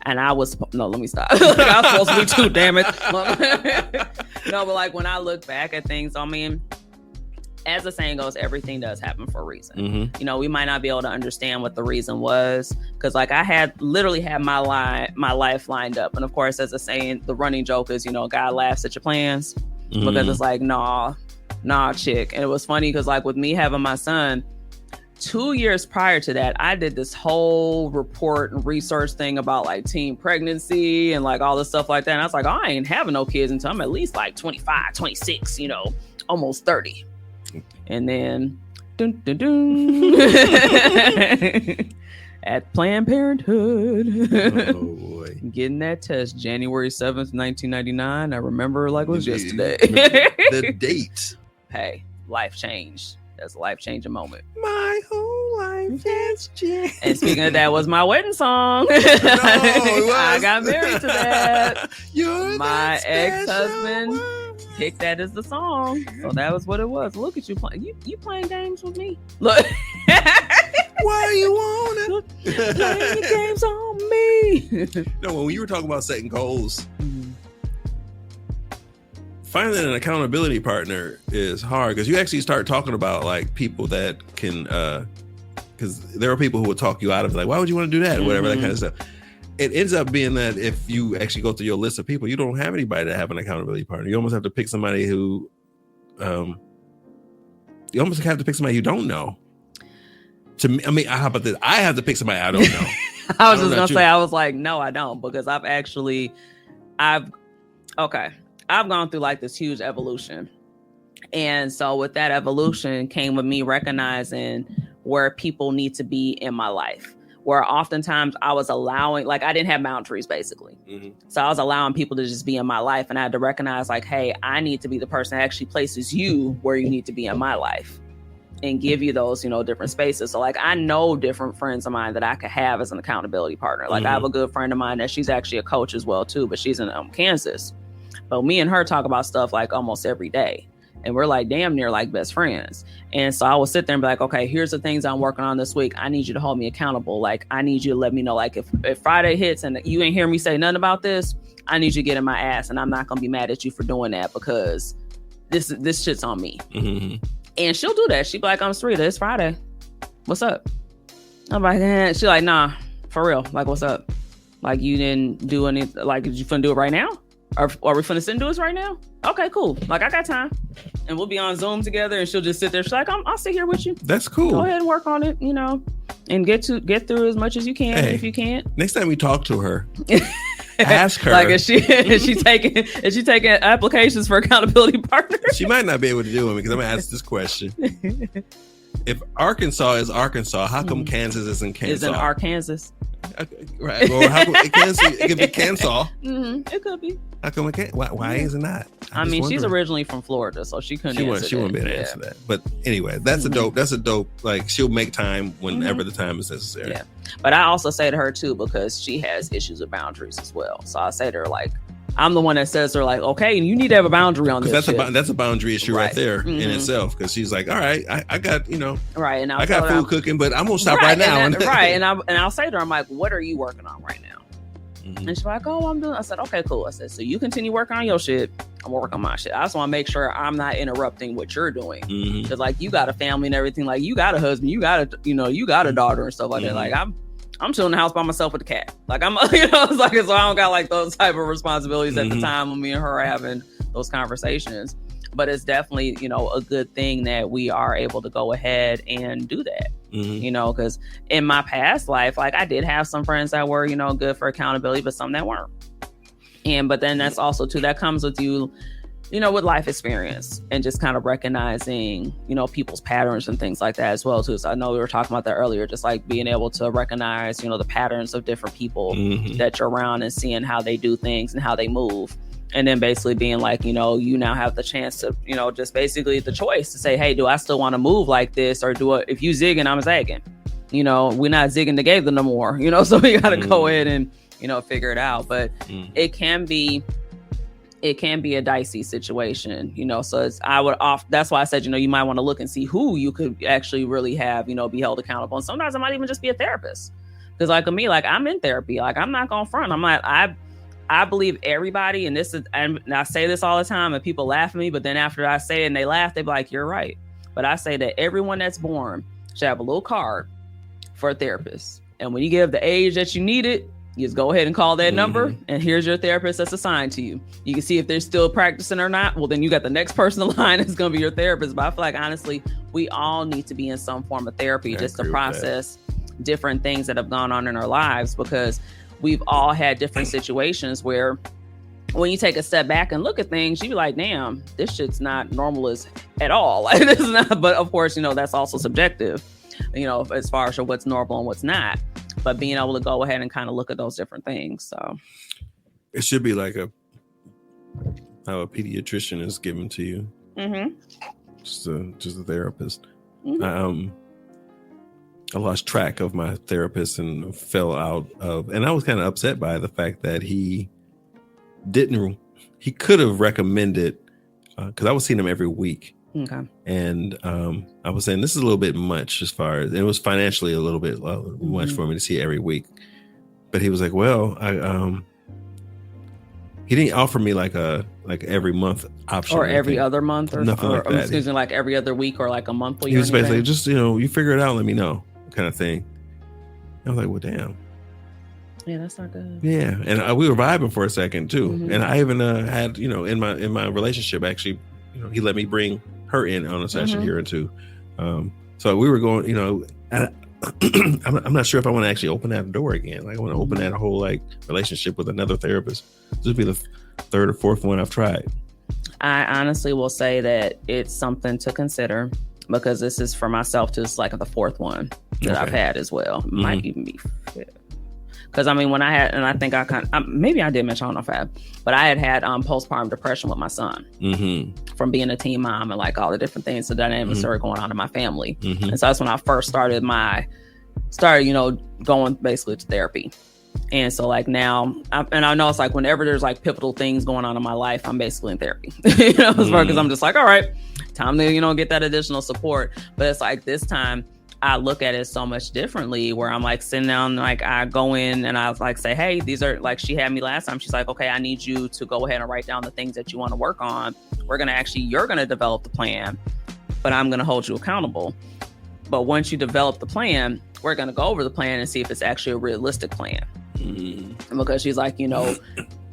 And I was, no, let me stop. I was supposed to be too, damn it. No, but like when I look back at things, I mean, as the saying goes, everything does happen for a reason. You know, we might not be able to understand what the reason was, because like I literally had my life lined up. And of course, as the saying, the running joke is, you know, God laughs at your plans, because it's like, nah, chick. And it was funny because like with me having my son, 2 years prior to that, I did this whole report and research thing about like teen pregnancy and like all this stuff like that. And I was like, oh, I ain't having no kids until I'm at least like 25, 26, you know, almost 30. And then dun, dun, dun, at Planned Parenthood, oh boy, getting that test January 7th, 1999. I remember like it was yesterday. The date. Hey, life changed. That's a life-changing moment. My whole life has changed. And speaking of that, was my wedding song. I got married to that. You're my ex-husband picked that as the song, so that was what it was. Look at you playing. You playing games with me. Look. Why you wanna playing games on me? No, when you were talking about setting goals, finding an accountability partner is hard, because you actually start talking about like people that can, because there are people who will talk you out of like, why would you want to do that, or whatever, that kind of stuff. It ends up being that if you actually go through your list of people, you don't have anybody to have an accountability partner. You almost have to pick somebody who, you almost have to pick somebody you don't know. To me, I mean, how about this? I have to pick somebody I don't know. I was just gonna say, I was like, no, I don't, because I've gone through like this huge evolution. And so with that evolution came with me recognizing where people need to be in my life, where oftentimes I was allowing, like I didn't have boundaries basically. So I was allowing people to just be in my life, and I had to recognize like, hey, I need to be the person that actually places you where you need to be in my life and give you those, you know, different spaces. So like I know different friends of mine that I could have as an accountability partner. Like I have a good friend of mine that she's actually a coach as well too, but she's in Kansas. But me and her talk about stuff like almost every day. And we're like damn near like best friends. And so I will sit there and be like, okay, here's the things I'm working on this week. I need you to hold me accountable. Like I need you to let me know, like if Friday hits and you ain't hear me say nothing about this, I need you to get in my ass, and I'm not going to be mad at you for doing that, because this shit's on me. And she'll do that. She'll be like, I'm Sarita, it's Friday. What's up? I'm like, she's like, nah, for real. Like, what's up? Like you didn't do anything. Like, did you finna do it right now? Are we finna sit and do this right now? Okay, cool. Like I got time. And we'll be on Zoom together, and she'll just sit there. She's like, I'll sit here with you. That's cool. Go ahead and work on it, you know, and get through as much as you can. If you can't. Next time we talk to her, ask her. Like is she taking applications for accountability partners? She might not be able to do it, because I'm gonna ask this question. If Arkansas is Arkansas, how come Kansas isn't Kansas? Is in Arkansas. Right. Well, how come it could be Kansas. It could be. How come it can't? Why is it not? I mean, she's originally from Florida, so she couldn't. She wouldn't be able to answer that. But anyway, that's a dope. Like, she'll make time whenever the time is necessary. Yeah. But I also say to her too, because she has issues with boundaries as well. So I say to her, like, I'm the one that says to her, like, okay, you need to have a boundary on this. That's a boundary issue right there in itself. Because she's like, all right, I got, right, and I got food cooking, but I'm gonna stop right now. And I'll say to her, I'm like, what are you working on right now? And she's like, oh, I'm doing. I said, okay, cool. I said, so you continue working on your shit. I'm gonna work on my shit. I just want to make sure I'm not interrupting what you're doing. Because like, you got a family and everything. Like, you got a husband, you got a daughter and stuff like that. Like, I'm chilling in the house by myself with the cat. Like, it's like, so I don't got like those type of responsibilities at the time when me and her are having those conversations. But it's definitely, a good thing that we are able to go ahead and do that. Because in my past life, like, I did have some friends that were, good for accountability, but some that weren't. But then that's also too, that comes with you, with life experience and just kind of recognizing, people's patterns and things like that as well too. So I know we were talking about that earlier, just like being able to recognize, the patterns of different people that you're around and seeing how they do things and how they move. And then basically being like, you now have the chance to, just basically the choice to say, hey, do I still want to move like this? Or if you zigging, I'm zagging. We're not zigging together no more, so we got to go ahead and, figure it out. But it can be a dicey situation, so that's why I said, you might want to look and see who you could actually really have, be held accountable. And sometimes it might even just be a therapist. Because like with me, like, I'm in therapy, like, I'm not going to front. I'm like, I believe everybody, and I say this all the time and people laugh at me, but then after I say it and they laugh, they be like, you're right. But I say that everyone that's born should have a little card for a therapist. And when you get the age that you need it, you just go ahead and call that number, and here's your therapist that's assigned to you. You can see if they're still practicing or not. Well, then you got the next person in line that's going to be your therapist. But I feel like, honestly, we all need to be in some form of therapy just to process different things that have gone on in our lives, because we've all had different situations where when you take a step back and look at things, you be like, damn, this shit's not normal at all. Like, this is not, but of course, that's also subjective, as far as what's normal and what's not. But being able to go ahead and kind of look at those different things. So it should be like how a pediatrician is given to you. Just a therapist. I lost track of my therapist and fell out of, and I was kind of upset by the fact that he could have recommended, because I was seeing him every week. Okay. And I was saying, this is a little bit much as far as, it was financially a little bit much for me to see every week. But he was like, well, he didn't offer me like every month option. Or every other month or nothing like that. Excuse me, like every other week or like a monthly. He was basically just, you figure it out, let me know, kind of thing. I was like, well, damn. Yeah, that's not good. Yeah, and we were vibing for a second too. And I even had, in my relationship, actually, he let me bring her in on a session here or two. So we were going, I'm not sure if I want to actually open that door again. Like, I want to open that whole relationship with another therapist. This would be the third or fourth one I've tried. I honestly will say that it's something to consider, because this is for myself too. It's like the fourth one that I've had as well. Might even be fifth. Because when I had, and I think maybe I did mention, I don't know if I had, but I had postpartum depression with my son from being a teen mom and like all the different things, the dynamics that were going on in my family. And so that's when I first started going basically to therapy. And so like now, I know it's like whenever there's like pivotal things going on in my life, I'm basically in therapy, as far as I'm just like, all right, time to, get that additional support. But it's like this time, I look at it so much differently, where I'm like sitting down, like I go in and I like say, hey, these are like, she had me last time. She's like, okay, I need you to go ahead and write down the things that you want to work on. You're going to develop the plan, but I'm going to hold you accountable. But once you develop the plan, we're going to go over the plan and see if it's actually a realistic plan. Because she's like,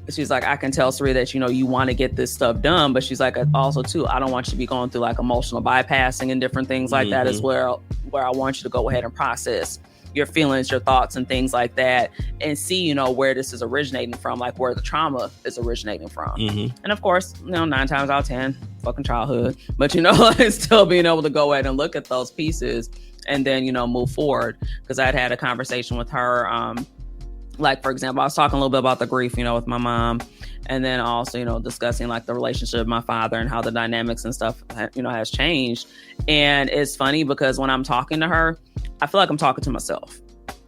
she's like, I can tell Sari that, you want to get this stuff done, but she's like, also too, I don't want you to be going through like emotional bypassing and different things like that as well, where I want you to go ahead and process your feelings, your thoughts and things like that, and see, where this is originating from, like where the trauma is originating from. And of course, 9 times out of 10, fucking childhood, but still being able to go ahead and look at those pieces and then, move forward. Because I'd had a conversation with her, like, for example, I was talking a little bit about the grief, with my mom. And then also, you know, discussing like the relationship with my father and how the dynamics and stuff, you know, has changed. And it's funny because when I'm talking to her, I feel like I'm talking to myself.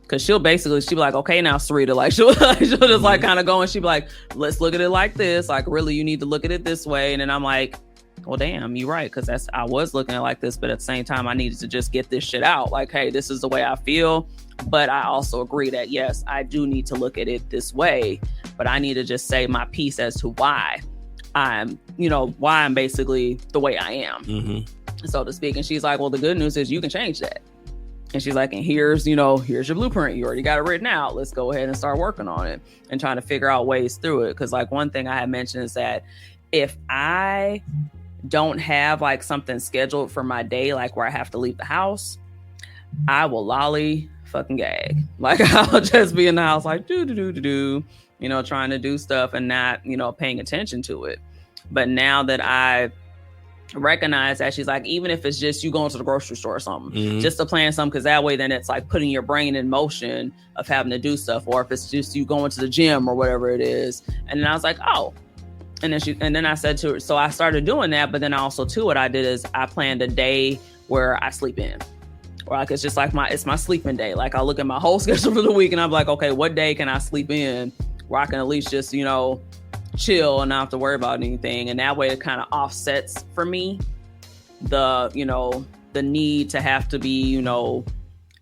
Cause she'll be like, okay, now Sarita, like she'll just like kind of go and she'll be like, let's look at it like this. Like, really, you need to look at it this way. And then I'm like, well, damn, you're right. Cause I was looking at it like this, but at the same time, I needed to just get this shit out. Like, hey, this is the way I feel. But I also agree that, yes, I do need to look at it this way, but I need to just say my piece as to why I'm basically the way I am, so to speak. And she's like, well, the good news is you can change that. And she's like, and here's your blueprint. You already got it written out. Let's go ahead and start working on it and trying to figure out ways through it. Cause like one thing I had mentioned is that if I don't have like something scheduled for my day, like where I have to leave the house, I will lolly fucking gag. Like I'll just be in the house like do, you know, trying to do stuff and not, you know, paying attention to it. But now that I recognize that, she's like, even if it's just you going to the grocery store or something, just to plan something, because that way then it's like putting your brain in motion of having to do stuff, or if it's just you going to the gym or whatever it is. And then I was like, oh. And then I said to her, so I started doing that, but then also too what I did is I planned a day where I sleep in. Or like it's just like it's my sleeping day. Like I look at my whole schedule for the week and I'm like, okay, what day can I sleep in where I can at least just, you know, chill and not have to worry about anything. And that way it kind of offsets for me the, you know, the need to have to be, you know,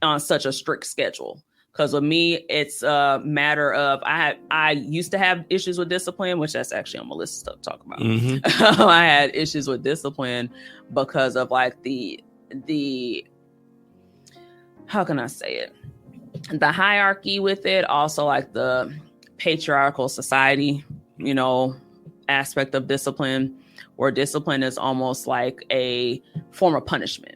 on such a strict schedule. Because with me, it's a matter of I used to have issues with discipline, which that's actually on my list of stuff to talk about. I had issues with discipline because of like the how can I say it? The hierarchy with it, also like the patriarchal society, you know, aspect of discipline, where discipline is almost like a form of punishment,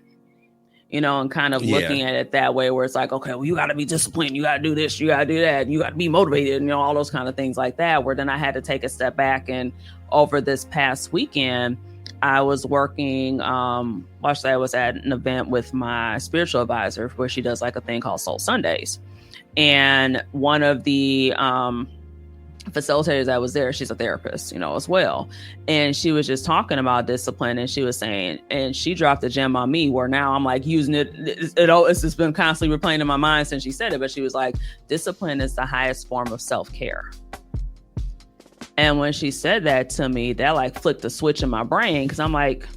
you know, and kind of looking at it that way, where it's like, okay, well, you got to be disciplined. You got to do this, you got to do that. You got to be motivated, you know, all those kind of things like that, where then I had to take a step back. And over this past weekend, I was working, I was at an event with my spiritual advisor where she does like a thing called Soul Sundays. And one of the facilitators that was there, she's a therapist, you know, as well. And she was just talking about discipline, and she was saying, and she dropped a gem on me where now I'm like using it's just been constantly replaying in my mind since she said it, but she was like, discipline is the highest form of self-care. And when she said that to me, that like flicked a switch in my brain, because I'm like,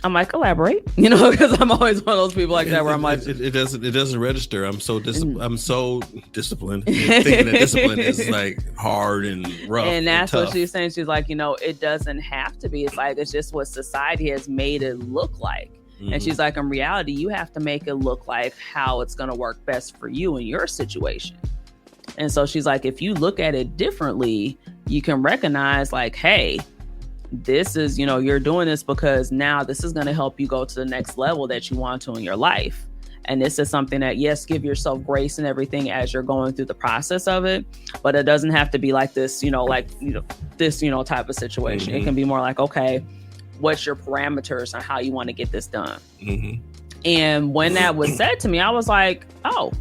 elaborate, you know, because I'm always one of those people like that where I'm like, it doesn't register. I'm so disciplined. Thinking that discipline is like hard and rough. And that's and what she's saying. She's like, you know, it doesn't have to be. It's like, it's just what society has made it look like. And she's like, in reality, you have to make it look like how it's going to work best for you in your situation. And so she's like, if you look at it differently, you can recognize like, hey, this is, you know, you're doing this because now this is going to help you go to the next level that you want to in your life. And this is something that, yes, give yourself grace and everything as you're going through the process of it. But it doesn't have to be like this, you know, this, you know, type of situation. It can be more like, okay, what's your parameters on how you want to get this done? And when that was said to me, I was like, oh,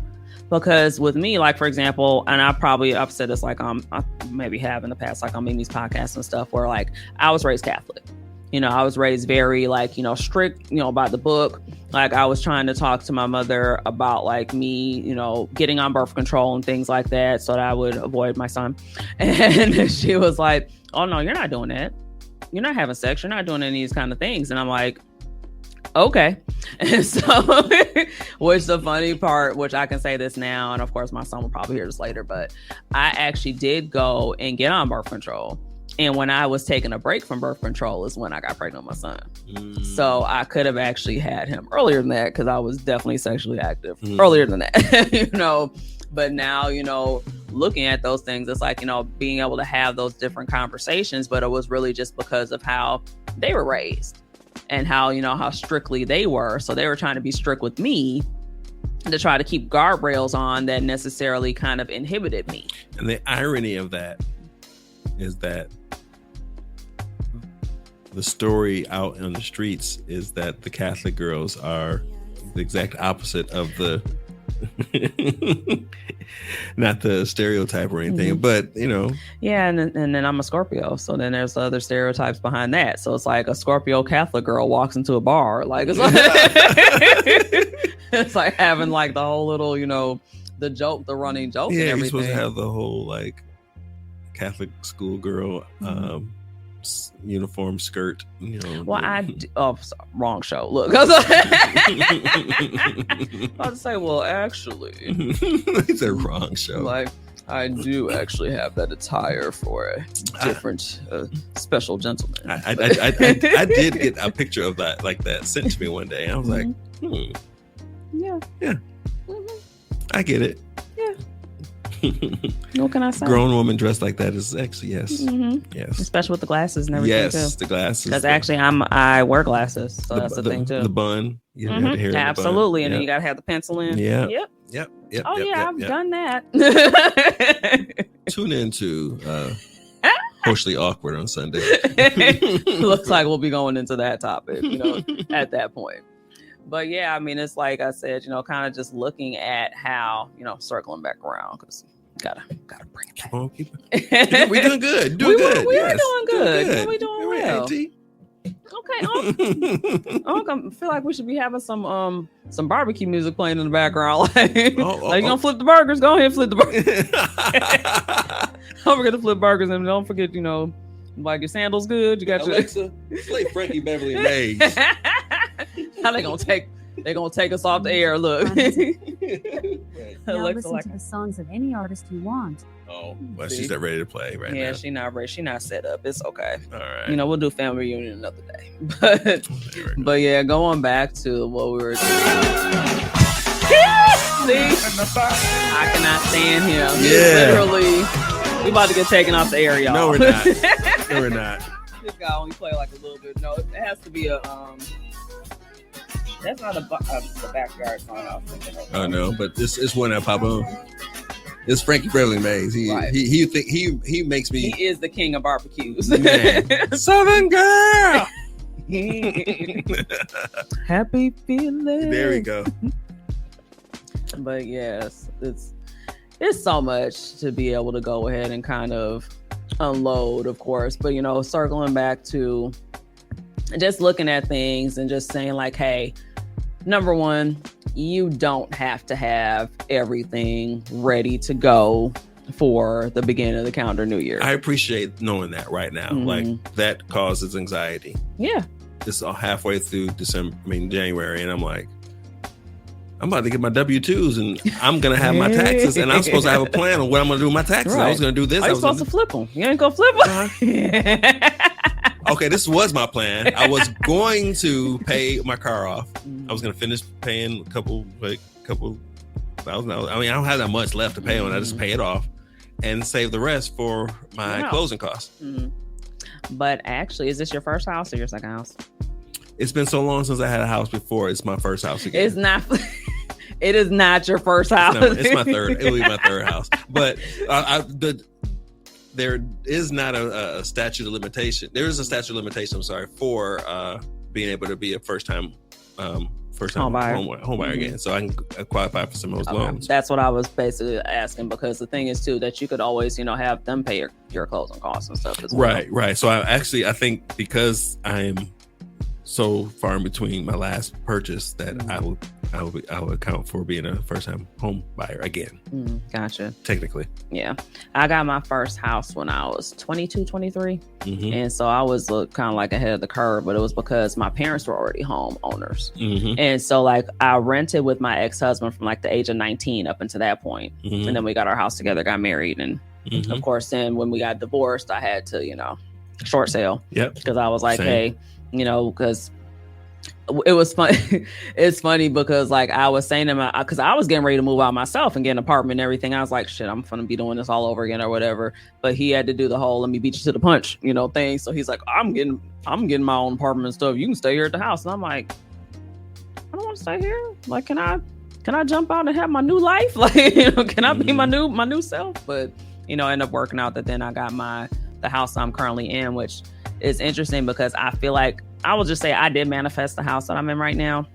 because with me, like, for example, and I've said this, like, I maybe have in the past, like on Mimi's podcast and stuff, where like I was raised Catholic. You know, I was raised very like, you know, strict, you know, about the book. Like I was trying to talk to my mother about like me, you know, getting on birth control and things like that so that I would avoid my son. And she was like, oh no, you're not doing that. You're not having sex. You're not doing any of these kind of things. And I'm like, okay. And so, which the funny part, which I can say this now, and of course my son will probably hear this later, but I actually did go and get on birth control. And when I was taking a break from birth control is when I got pregnant with my son. So I could have actually had him earlier than that, because I was definitely sexually active earlier than that, you know. But now, you know, looking at those things, it's like, you know, being able to have those different conversations, but it was really just because of how they were raised. And how, you know, how strictly they were. So they were trying to be strict with me to try to keep guardrails on that necessarily kind of inhibited me. And the irony of that is that the story out on the streets is that the Catholic girls are the exact opposite of the Not the stereotype or anything, but Yeah, and then I'm a Scorpio, so then there's other stereotypes behind that. So it's like a Scorpio Catholic girl walks into a bar, like it's like, it's like having like the whole little, the running joke. Yeah, and you're everything. supposed to have the whole like Catholic schoolgirl uniform skirt. Well, wrong show. Look, I was about to say, well, actually, it's a wrong show. Like, I do actually have that attire for a different special gentleman. I did get a picture of that like that sent to me one day. I was like, yeah. I get it. Yeah. What can I say? Grown woman dressed like that is actually yes, especially with the glasses and everything. Yes, too. the glasses. Because actually, I wear glasses, so that's the thing too. The bun, have the hair absolutely, in the bun. And then you gotta have the pencil in. Yep. I've done that. Tune into Socially Awkward on Sunday. Looks like we'll be going into that topic, at that point. But yeah, I mean, it's like I said, kind of just looking at how, circling back around, because gotta bring it back. We're doing good. We are doing good. We're doing well. Okay. I feel like we should be having some barbecue music playing in the background. Like, you gonna flip the burgers? Go ahead and flip the burgers. Don't forget to flip burgers, and don't forget, like your sandals good. You got Alexa, play Frankie Beverly and Maze. How they gonna take us off the air? Look. Now listen to the songs of any artist you want. Oh, well, she's not ready to play right now. Yeah, she's not ready. She's not set up. It's okay. All right. We'll do family reunion another day. But yeah, going back to what we were doing. See? I cannot stand him. Yeah. Literally, we about to get taken off the air, y'all. No, we're not. No, we're not. This guy only play like a little bit. No, it has to be a that's not the backyard song I was thinking of. Oh no, but this is one that pop on. It's Frankie Beverly Maze. He makes me. He is the king of barbecues. Man. Southern girl. Happy feeling. There we go. But yes, it's so much to be able to go ahead and kind of unload, of course. But circling back to just looking at things and just saying like, hey, number one, you don't have to have everything ready to go for the beginning of the calendar new year. I appreciate knowing that right now. Like that causes anxiety. Yeah. It's all halfway through January, and I'm like, I'm about to get my W-2s and I'm going to have my taxes, and I'm supposed to have a plan on what I'm going to do with my taxes. Right. I was going to do this. Are you supposed to flip them? You ain't going to flip them? Okay, this was my plan. I was going to pay my car off. I was going to finish paying a couple $1,000. I mean, I don't have that much left to pay on. I just pay it off and save the rest for my closing costs. But actually, is this your first house or your second house? It's been so long since I had a house before. It's my first house again. It's not. It is not your first house. No, it's my third. It'll be my third house. But there is not a statute of limitation. There is a statute of limitation, I'm sorry, for being able to be a first-time home buyer again. So I can qualify for some of those loans. That's what I was basically asking, because the thing is, too, that you could always, have them pay your closing costs and stuff as well. Right. So I think because I'm so far in between my last purchase that I will account for being a first-time home buyer again. Gotcha. Technically. Yeah. I got my first house when I was 22, 23. And so I was kind of like ahead of the curve, but it was because my parents were already home owners. And so like I rented with my ex-husband from like the age of 19 up until that point. And then we got our house together, got married. And of course, then when we got divorced, I had to, short sale. Yep. Because I was like, hey, because it was fun. It's funny because like I was saying to him, because I was getting ready to move out myself and get an apartment and everything. I was like, shit, I'm gonna be doing this all over again or whatever. But he had to do the whole "let me beat you to the punch," thing. So he's like, I'm getting my own apartment and stuff. You can stay here at the house. And I'm like, I don't want to stay here. Like, can I jump out and have my new life? Like, can I be my new self? But end up working out that then I got the house I'm currently in, which is interesting because I feel like I will just say I did manifest the house that I'm in right now.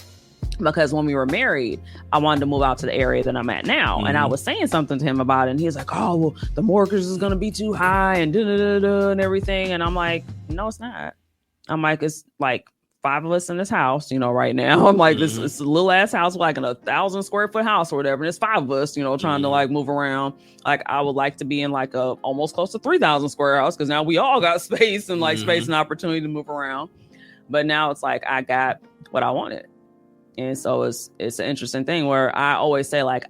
Because when we were married, I wanted to move out to the area that I'm at now. And I was saying something to him about it. And he's like, oh, well, the mortgage is going to be too high and and everything. And I'm like, no, it's not. I'm like, it's like 5 of us in this house, you know, right now. I'm like, this it's a little ass house, like a 1,000 square foot house or whatever. And it's 5 of us, you know, trying to like move around. Like I would like to be in like a almost close to 3,000 square house because now we all got space and like space and opportunity to move around. But now it's like I got what I wanted. And so it's an interesting thing where I always say like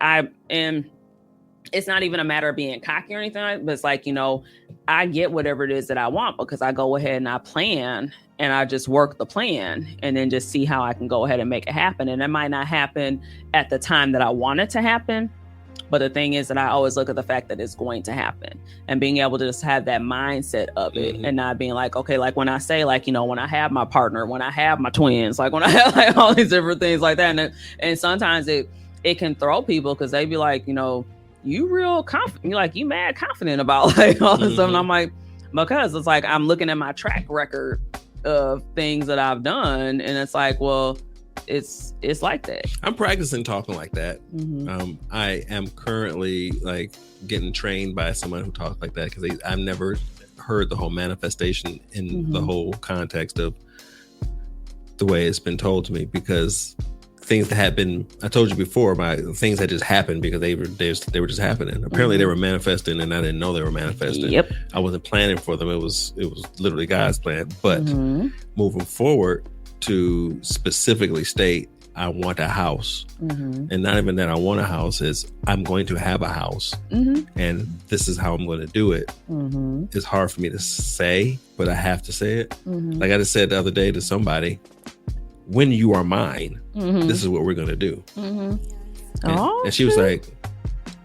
it's not even a matter of being cocky or anything, but it's like, you know, I get whatever it is that I want because I go ahead and I plan and I just work the plan and then just see how I can go ahead and make it happen. And it might not happen at the time that I want it to happen. But the thing is that I always look at the fact that it's going to happen and being able to just have that mindset of it and not being like, okay, like when I say like, you know, when I have my partner, when I have my twins, like when I have like all these different things like that. And sometimes it can throw people because they be like, you know, you real confident. You're like, you mad confident about like all this stuff. And I'm like, because it's like, I'm looking at my track record of things that I've done. And it's like, well, it's like that. I'm practicing talking like that. I am currently like getting trained by someone who talks like that because I've never heard the whole manifestation in the whole context of the way it's been told to me, because things that had been, I told you before, things that just happened because they were just happening. Apparently they were manifesting and I didn't know they were manifesting. Yep. I wasn't planning for them. It was literally God's plan. But moving forward, to specifically state I want a house, and not even that I want a house, is I'm going to have a house, and this is how I'm going to do it. It's hard for me to say, but I have to say it. Like I just said the other day to somebody, when you are mine, this is what we're going to do. And she was like,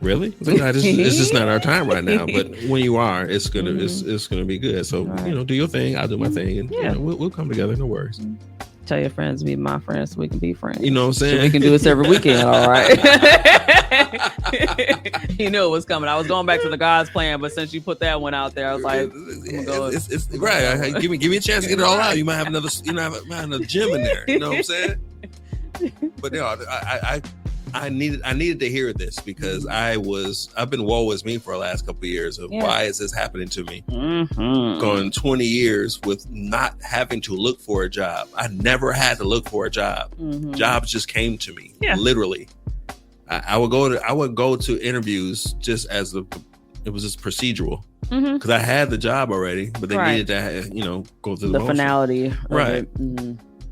really? I was like, no, it's just not our time right now. But when you are, it's gonna be good. So you know, do your thing, I'll do my thing, and you know, we'll come together. No worries. Tell your friends to be my friends so we can be friends. You know what I'm saying? So we can do this every weekend, all right? You knew it was coming. I was going back to the God's plan, but since you put that one out there, I was like, it's right. Give me a chance to get it all out. You might have another, another gym in there. You know what I'm saying? But no, I needed to hear this because I've been woe is me for the last couple of years of why is this happening to me? Going 20 years with not having to look for a job. I never had to look for a job. Jobs just came to me, literally. I would go to interviews just as it was just procedural because I had the job already, but they needed to go through the finality, right?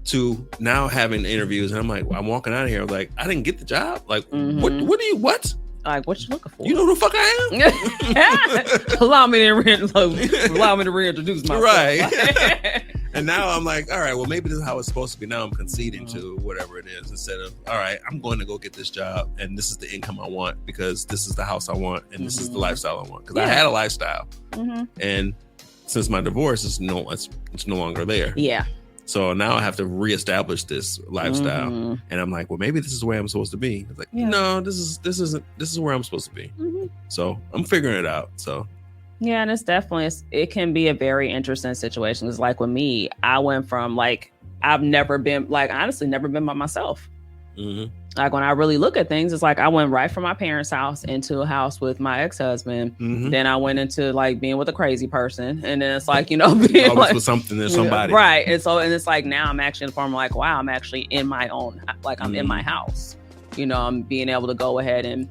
To now having interviews, and I'm like, I'm walking out of here. I'm like, I didn't get the job. Like, what? Like, what you looking for? You know who the fuck I am? Allow me to reintroduce myself. Right. And now I'm like, all right, well, maybe this is how it's supposed to be. Now I'm conceding to whatever it is instead of, all right, I'm going to go get this job, and this is the income I want because this is the house I want, and this is the lifestyle I want. Because I had a lifestyle, and since my divorce, it's no longer there. Yeah. So now I have to reestablish this lifestyle, and I'm like, well, maybe this is where I'm supposed to be. It's like, no, this is where I'm supposed to be. So I'm figuring it out. So yeah, and it can be a very interesting situation. It's like with me, I went from like I've never been by myself. Like when I really look at things, it's like I went right from my parents' house into a house with my ex-husband. Then I went into like being with a crazy person, and then it's like being always like, with something or somebody, right? And it's like now I'm actually in the form of like, wow, I'm actually in my own, like I'm in my house. I'm being able to go ahead and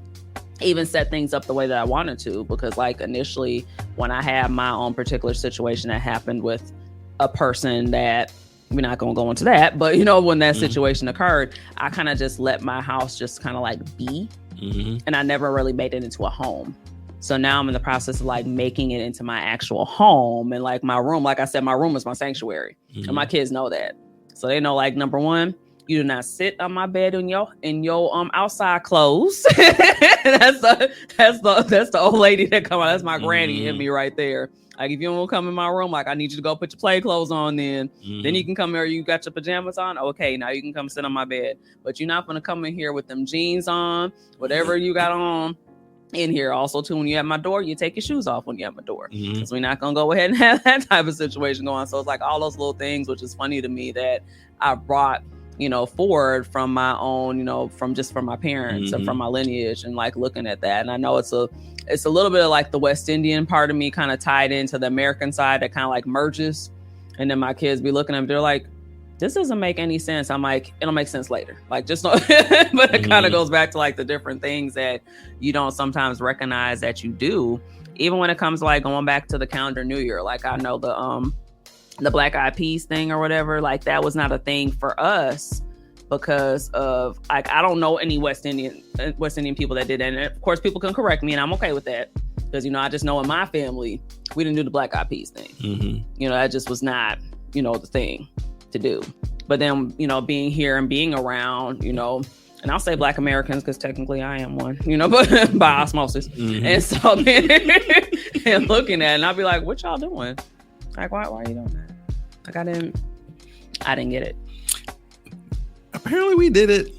even set things up the way that I wanted to, because like initially when I had my own particular situation that happened with a person that. We're not going to go into that, but when that situation occurred, I kind of just let my house just kind of like be, and I never really made it into a home. So now I'm in the process of like making it into my actual home, and like my room, like I said, my room is my sanctuary, and my kids know that. So they know, like, number one, you do not sit on my bed in your outside clothes. that's the old lady that come out. That's my granny in me right there. Like, if you don't come in my room, like, I need you to go put your play clothes on then. Then you can come here. You got your pajamas on? Okay, now you can come sit on my bed. But you're not going to come in here with them jeans on, whatever you got on in here. Also, too, when you're at my door, you take your shoes off when you're at my door. Because we're not going to go ahead and have that type of situation going on. So it's like all those little things, which is funny to me that I brought forward from my own, from my parents and from my lineage, and like looking at that. And I know it's a little bit of like the West Indian part of me kind of tied into the American side that kind of like merges. And then my kids be looking at them, they're like, this doesn't make any sense. I'm like, it'll make sense later. Like, just not, but it kind of goes back to like the different things that you don't sometimes recognize that you do. Even when it comes to like going back to the calendar New Year, like I know the Black Eyed Peas thing or whatever, like that was not a thing for us because of like, I don't know any West Indian people that did that. And of course people can correct me and I'm okay with that because, I just know in my family, we didn't do the Black Eyed Peas thing. That just was not, the thing to do. But then, being here and being around, and I'll say Black Americans because technically I am one, but by osmosis. And so and looking at it, and I'll be like, what y'all doing? Like, why are you doing that? Like, I didn't get it. Apparently we did it.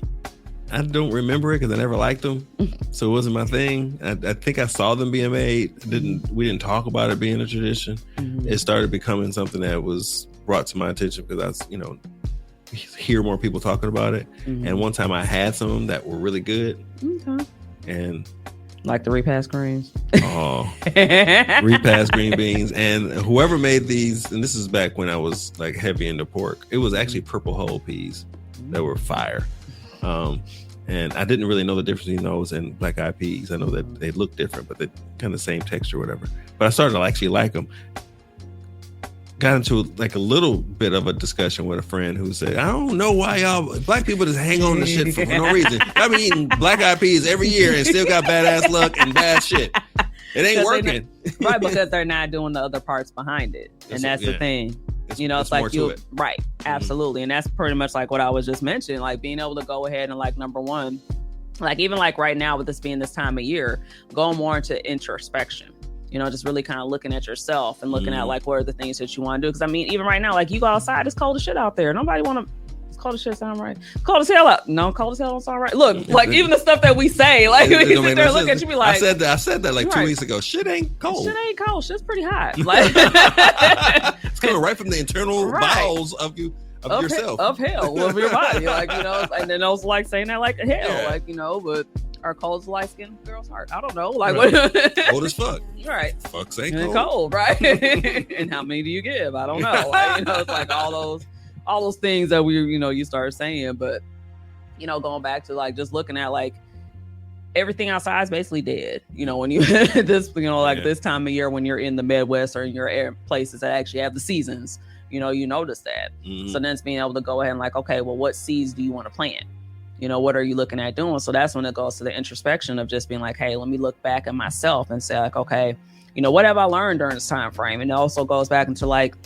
I don't remember it because I never liked them. So it wasn't my thing. I think I saw them being made. We didn't talk about it being a tradition. It started becoming something that was brought to my attention because I hear more people talking about it. And one time I had some that were really good. Okay. And like the repast greens. Oh, repast green beans. And whoever made these, and this is back when I was like heavy into pork, it was actually purple whole peas that were fire. And I didn't really know the difference between those and Black Eyed Peas. I know that they look different, but they're kind of the same texture or whatever. But I started to actually like them. Got into like a little bit of a discussion with a friend who said, I don't know why y'all black people just hang on to shit for no reason. I've been eating Black Eyed Peas every year and still got badass luck and bad shit. It ain't working. Right, because they're not doing the other parts behind it. And that's the thing. It's like right, absolutely. And that's pretty much like what I was just mentioning, like being able to go ahead and like, number one, like even like right now with this being this time of year, going more into introspection. Just really kind of looking at yourself and looking at like what are the things that you want to do. Because I mean, even right now, like you go outside, it's cold as shit out there. Nobody want to. It's cold as shit sound right. Cold as hell out. No, cold as hell don't sound right. Look, like even the stuff that we say, like we sit there and look at you, be like, I said that like 2 weeks ago. Shit ain't cold. Shit ain't cold. Shit's pretty hot. Like it's coming right from the internal bowels of you. Of yourself. Of hell, of your body. Like, and then also like saying that like hell, like, but our cold light skinned girl's heart. I don't know. Like what cold as fuck. Right. Fuck's sake. Cold, right? And how many do you give? I don't know. Like, it's like all those things that you start saying, but going back to like just looking at like everything outside is basically dead. When you this time of year when you're in the Midwest or in your places that actually have the seasons. You notice that. So then it's being able to go ahead and like, okay, well, what seeds do you want to plant? What are you looking at doing? So that's when it goes to the introspection of just being like, hey, let me look back at myself and say like, okay, what have I learned during this time frame? And it also goes back into like,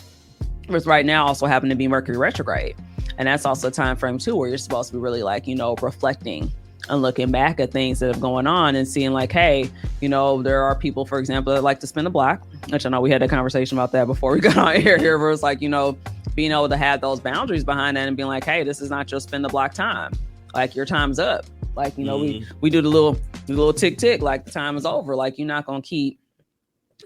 with right now also happen to be Mercury retrograde. And that's also a time frame too, where you're supposed to be really like, reflecting and looking back at things that are going on and seeing like, hey, there are people, for example, that like to spin the block, which I know we had a conversation about that before we got on air here, where it's like, being able to have those boundaries behind that and being like, hey, this is not your spin the block time. Like your time's up. Like, we do the little tick tick, like the time is over. Like you're not going to keep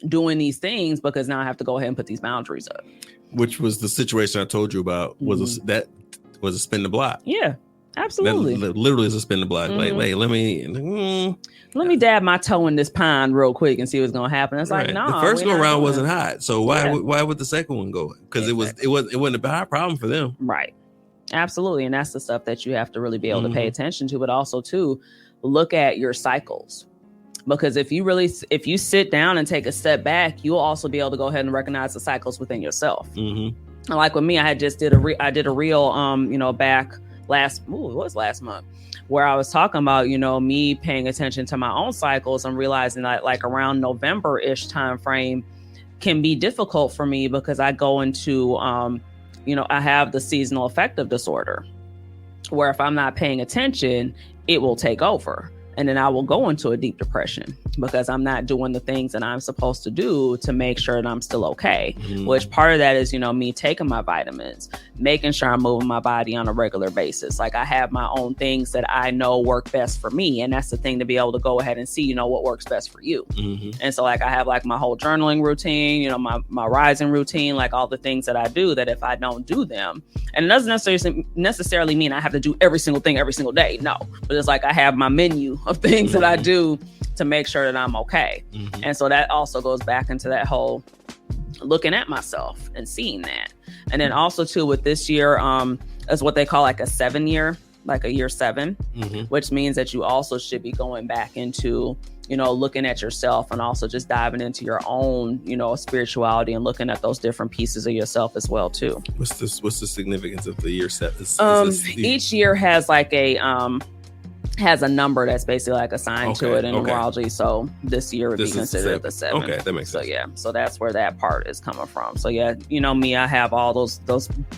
doing these things because now I have to go ahead and put these boundaries up. Which was the situation I told you about was a spin the block. Yeah. Absolutely. That literally is a spin the block. Like, let me dab my toe in this pond real quick and see what's gonna happen. It's like, no, the first go around wasn't hot. So why would the second one go? Because it wasn't a bad problem for them. Right. Absolutely. And that's the stuff that you have to really be able to pay attention to, but also to look at your cycles. Because if you sit down and take a step back, you'll also be able to go ahead and recognize the cycles within yourself. Like with me, I had just did a reel back last month where I was talking about, me paying attention to my own cycles and realizing that like around November-ish time frame can be difficult for me because I go into, I have the seasonal affective disorder where if I'm not paying attention, it will take over. And then I will go into a deep depression because I'm not doing the things that I'm supposed to do to make sure that I'm still okay. Which part of that is, me taking my vitamins, making sure I'm moving my body on a regular basis. Like I have my own things that I know work best for me. And that's the thing, to be able to go ahead and see, what works best for you. And so like I have like my whole journaling routine, my rising routine, like all the things that I do, that if I don't do them, and it doesn't necessarily mean I have to do every single thing every single day. No, but it's like I have my menu of things that I do to make sure that I'm okay. And so that also goes back into that whole looking at myself and seeing that. And then also too, with this year, is what they call like a 7-year, like a year 7, which means that you also should be going back into, looking at yourself and also just diving into your own, spirituality and looking at those different pieces of yourself as well too. What's the significance of the year 7? Each year has like has a number that's basically like assigned to it in numerology. So this year would be considered the 7. Okay, that makes sense. So yeah, so that's where that part is coming from. So yeah, me, I have all those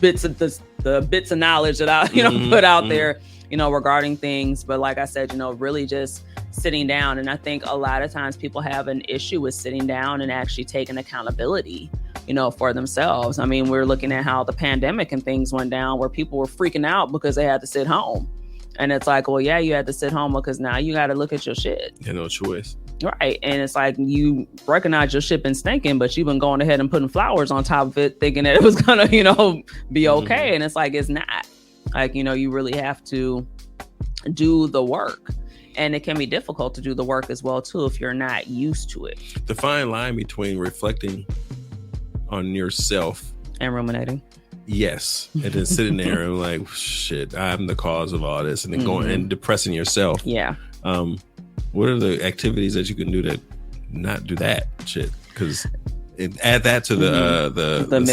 bits of the bits of knowledge that I put out there, regarding things. But like I said, really just sitting down. And I think a lot of times people have an issue with sitting down and actually taking accountability, for themselves. I mean, we're looking at how the pandemic and things went down where people were freaking out because they had to sit home. And it's like, well, yeah, you had to sit home because now you got to look at your shit. You no choice. Right. And it's like you recognize your shit been stinking, but you've been going ahead and putting flowers on top of it thinking that it was going to, be okay. And it's like, it's not. Like, you really have to do the work. And it can be difficult to do the work as well, too, if you're not used to it. The fine line between reflecting on yourself and ruminating. Yes. And then sitting there and like, shit, I'm the cause of all this. And then going and depressing yourself. Yeah. What are the activities that you can do to not do that shit? Because add that to the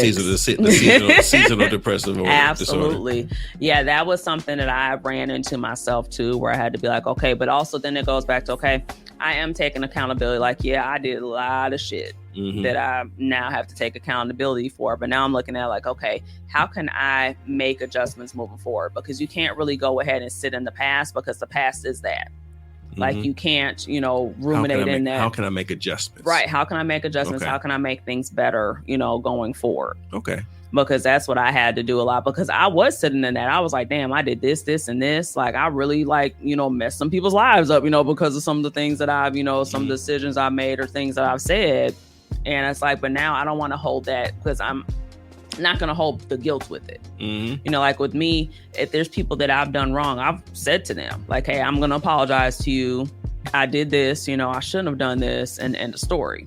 seasonal depressive disorder. Absolutely. Yeah, that was something that I ran into myself too, where I had to be like, okay, but also then it goes back to, okay, I am taking accountability. Like, yeah, I did a lot of shit that I now have to take accountability for. But now I'm looking at like, okay, how can I make adjustments moving forward? Because you can't really go ahead and sit in the past because the past is that. Like you can't, ruminate in that. How can I make adjustments? Right. How can I make adjustments? Okay. How can I make things better, going forward? Okay. Because that's what I had to do a lot, because I was sitting in that. I was like, damn, I did this, this, and this. Like, I really messed some people's lives up, because of some of the things that I've, some decisions I made or things that I've said. And it's like, but now I don't want to hold that because I'm not going to hold the guilt with it. Like with me, if there's people that I've done wrong, I've said to them like, hey, I'm going to apologize to you. I did this, I shouldn't have done this, and the story.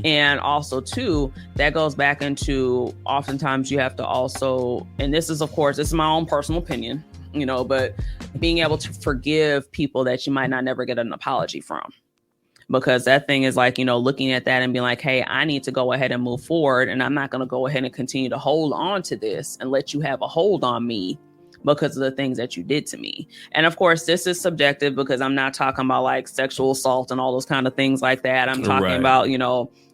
And also too, that goes back into oftentimes you have to also, and this is, of course, this is my own personal opinion, but being able to forgive people that you might not never get an apology from. Because that thing is like, looking at that and being like, hey, I need to go ahead and move forward. And I'm not going to go ahead and continue to hold on to this and let you have a hold on me because of the things that you did to me. And of course, this is subjective because I'm not talking about like sexual assault and all those kind of things like that. I'm talking about,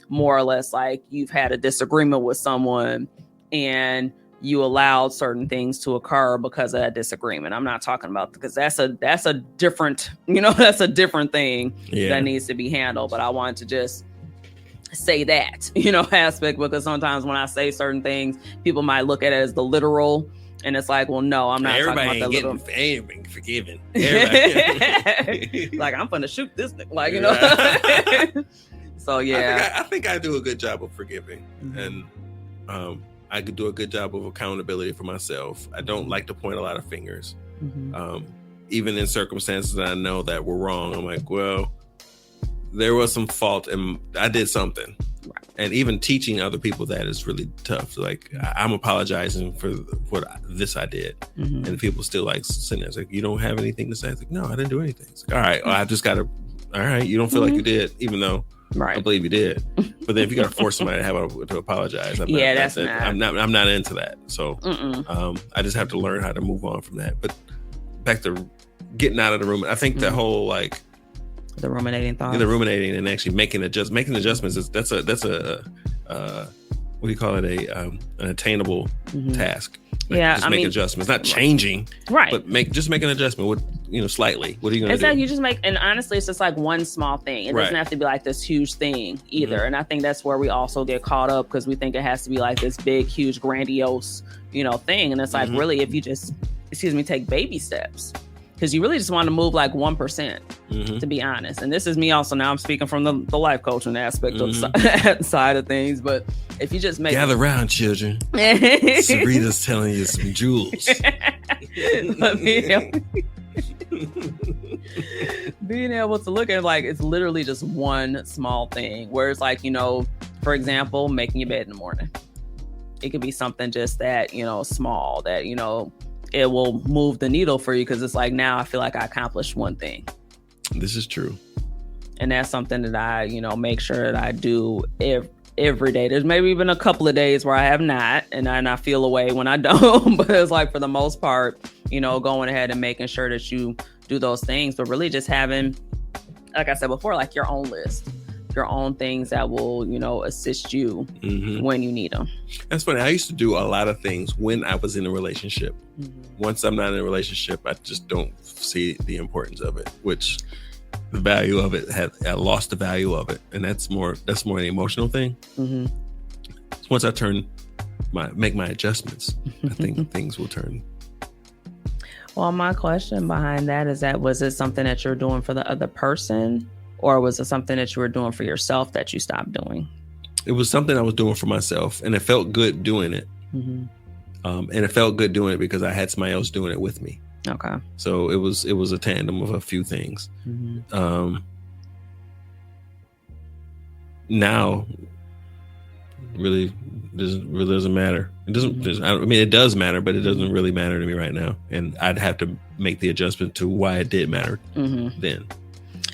more or less like you've had a disagreement with someone and you allowed certain things to occur because of that disagreement. I'm not talking about, because that's a different, that's a different thing that needs to be handled. But I wanted to just say that, aspect, because sometimes when I say certain things, people might look at it as the literal. And it's like, well, no, I'm not talking about the literal. Everybody ain't getting forgiven. Like, I'm going to shoot this thing. Like, So, yeah. I think I do a good job of forgiving. And I could do a good job of accountability for myself. I don't like to point a lot of fingers. Even in circumstances that I know that were wrong, I'm like, well, there was some fault and I did something. Right. And even teaching other people that is really tough. Like, I'm apologizing for what I did. And people still like sitting there. It's like, you don't have anything to say? It's like, no, I didn't do anything. It's like, all right, well, I just got to, all right, you don't feel like you did, even though I believe you did. But then if you got to force somebody to apologize, I'm not into that. So I just have to learn how to move on from that. But back to getting out of the room, I think the whole like the ruminating thoughts, the ruminating and actually making adjustments. That's a what do you call it? An attainable task. Like, just make adjustments, not changing, right? But make an adjustment. slightly. What are you going to It's do? like you just make, and honestly, it's just like one small thing. It doesn't have to be like this huge thing either. Mm-hmm. And I think that's where we also get caught up because we think it has to be like this big, huge, grandiose, thing. And it's like, really, if you just, take baby steps, because you really just want to move like 1%, to be honest. And this is me also. Now I'm speaking from the life coaching aspect of the side of things. But if you just make Gather round, children. Sarita's telling you some jewels. Being able to look at it like it's literally just one small thing, where it's like, for example, making your bed in the morning. It could be something just that, small that, it will move the needle for you, because it's like, now I feel like I accomplished one thing. This is true. And that's something that I, make sure that I do every day. There's maybe even a couple of days where I have not, and I feel away when I don't, but it's like, for the most part, going ahead and making sure that you do those things, but really just having, like I said before, like your own list, your own things that will, assist you when you need them. That's funny. I used to do a lot of things when I was in a relationship. Once I'm not in a relationship, I just don't see the importance of it, which the value of it I lost the value of it. And that's more an emotional thing. Once I make my adjustments, I think things will turn. Well, my question behind that is that, was it something that you're doing for the other person, or was it something that you were doing for yourself that you stopped doing? It was something I was doing for myself, and it felt good doing it. And it felt good doing it because I had somebody else doing it with me. Okay. So it was a tandem of a few things. Now, really doesn't matter. It doesn't. I mean, it does matter, but it doesn't really matter to me right now. And I'd have to make the adjustment to why it did matter then.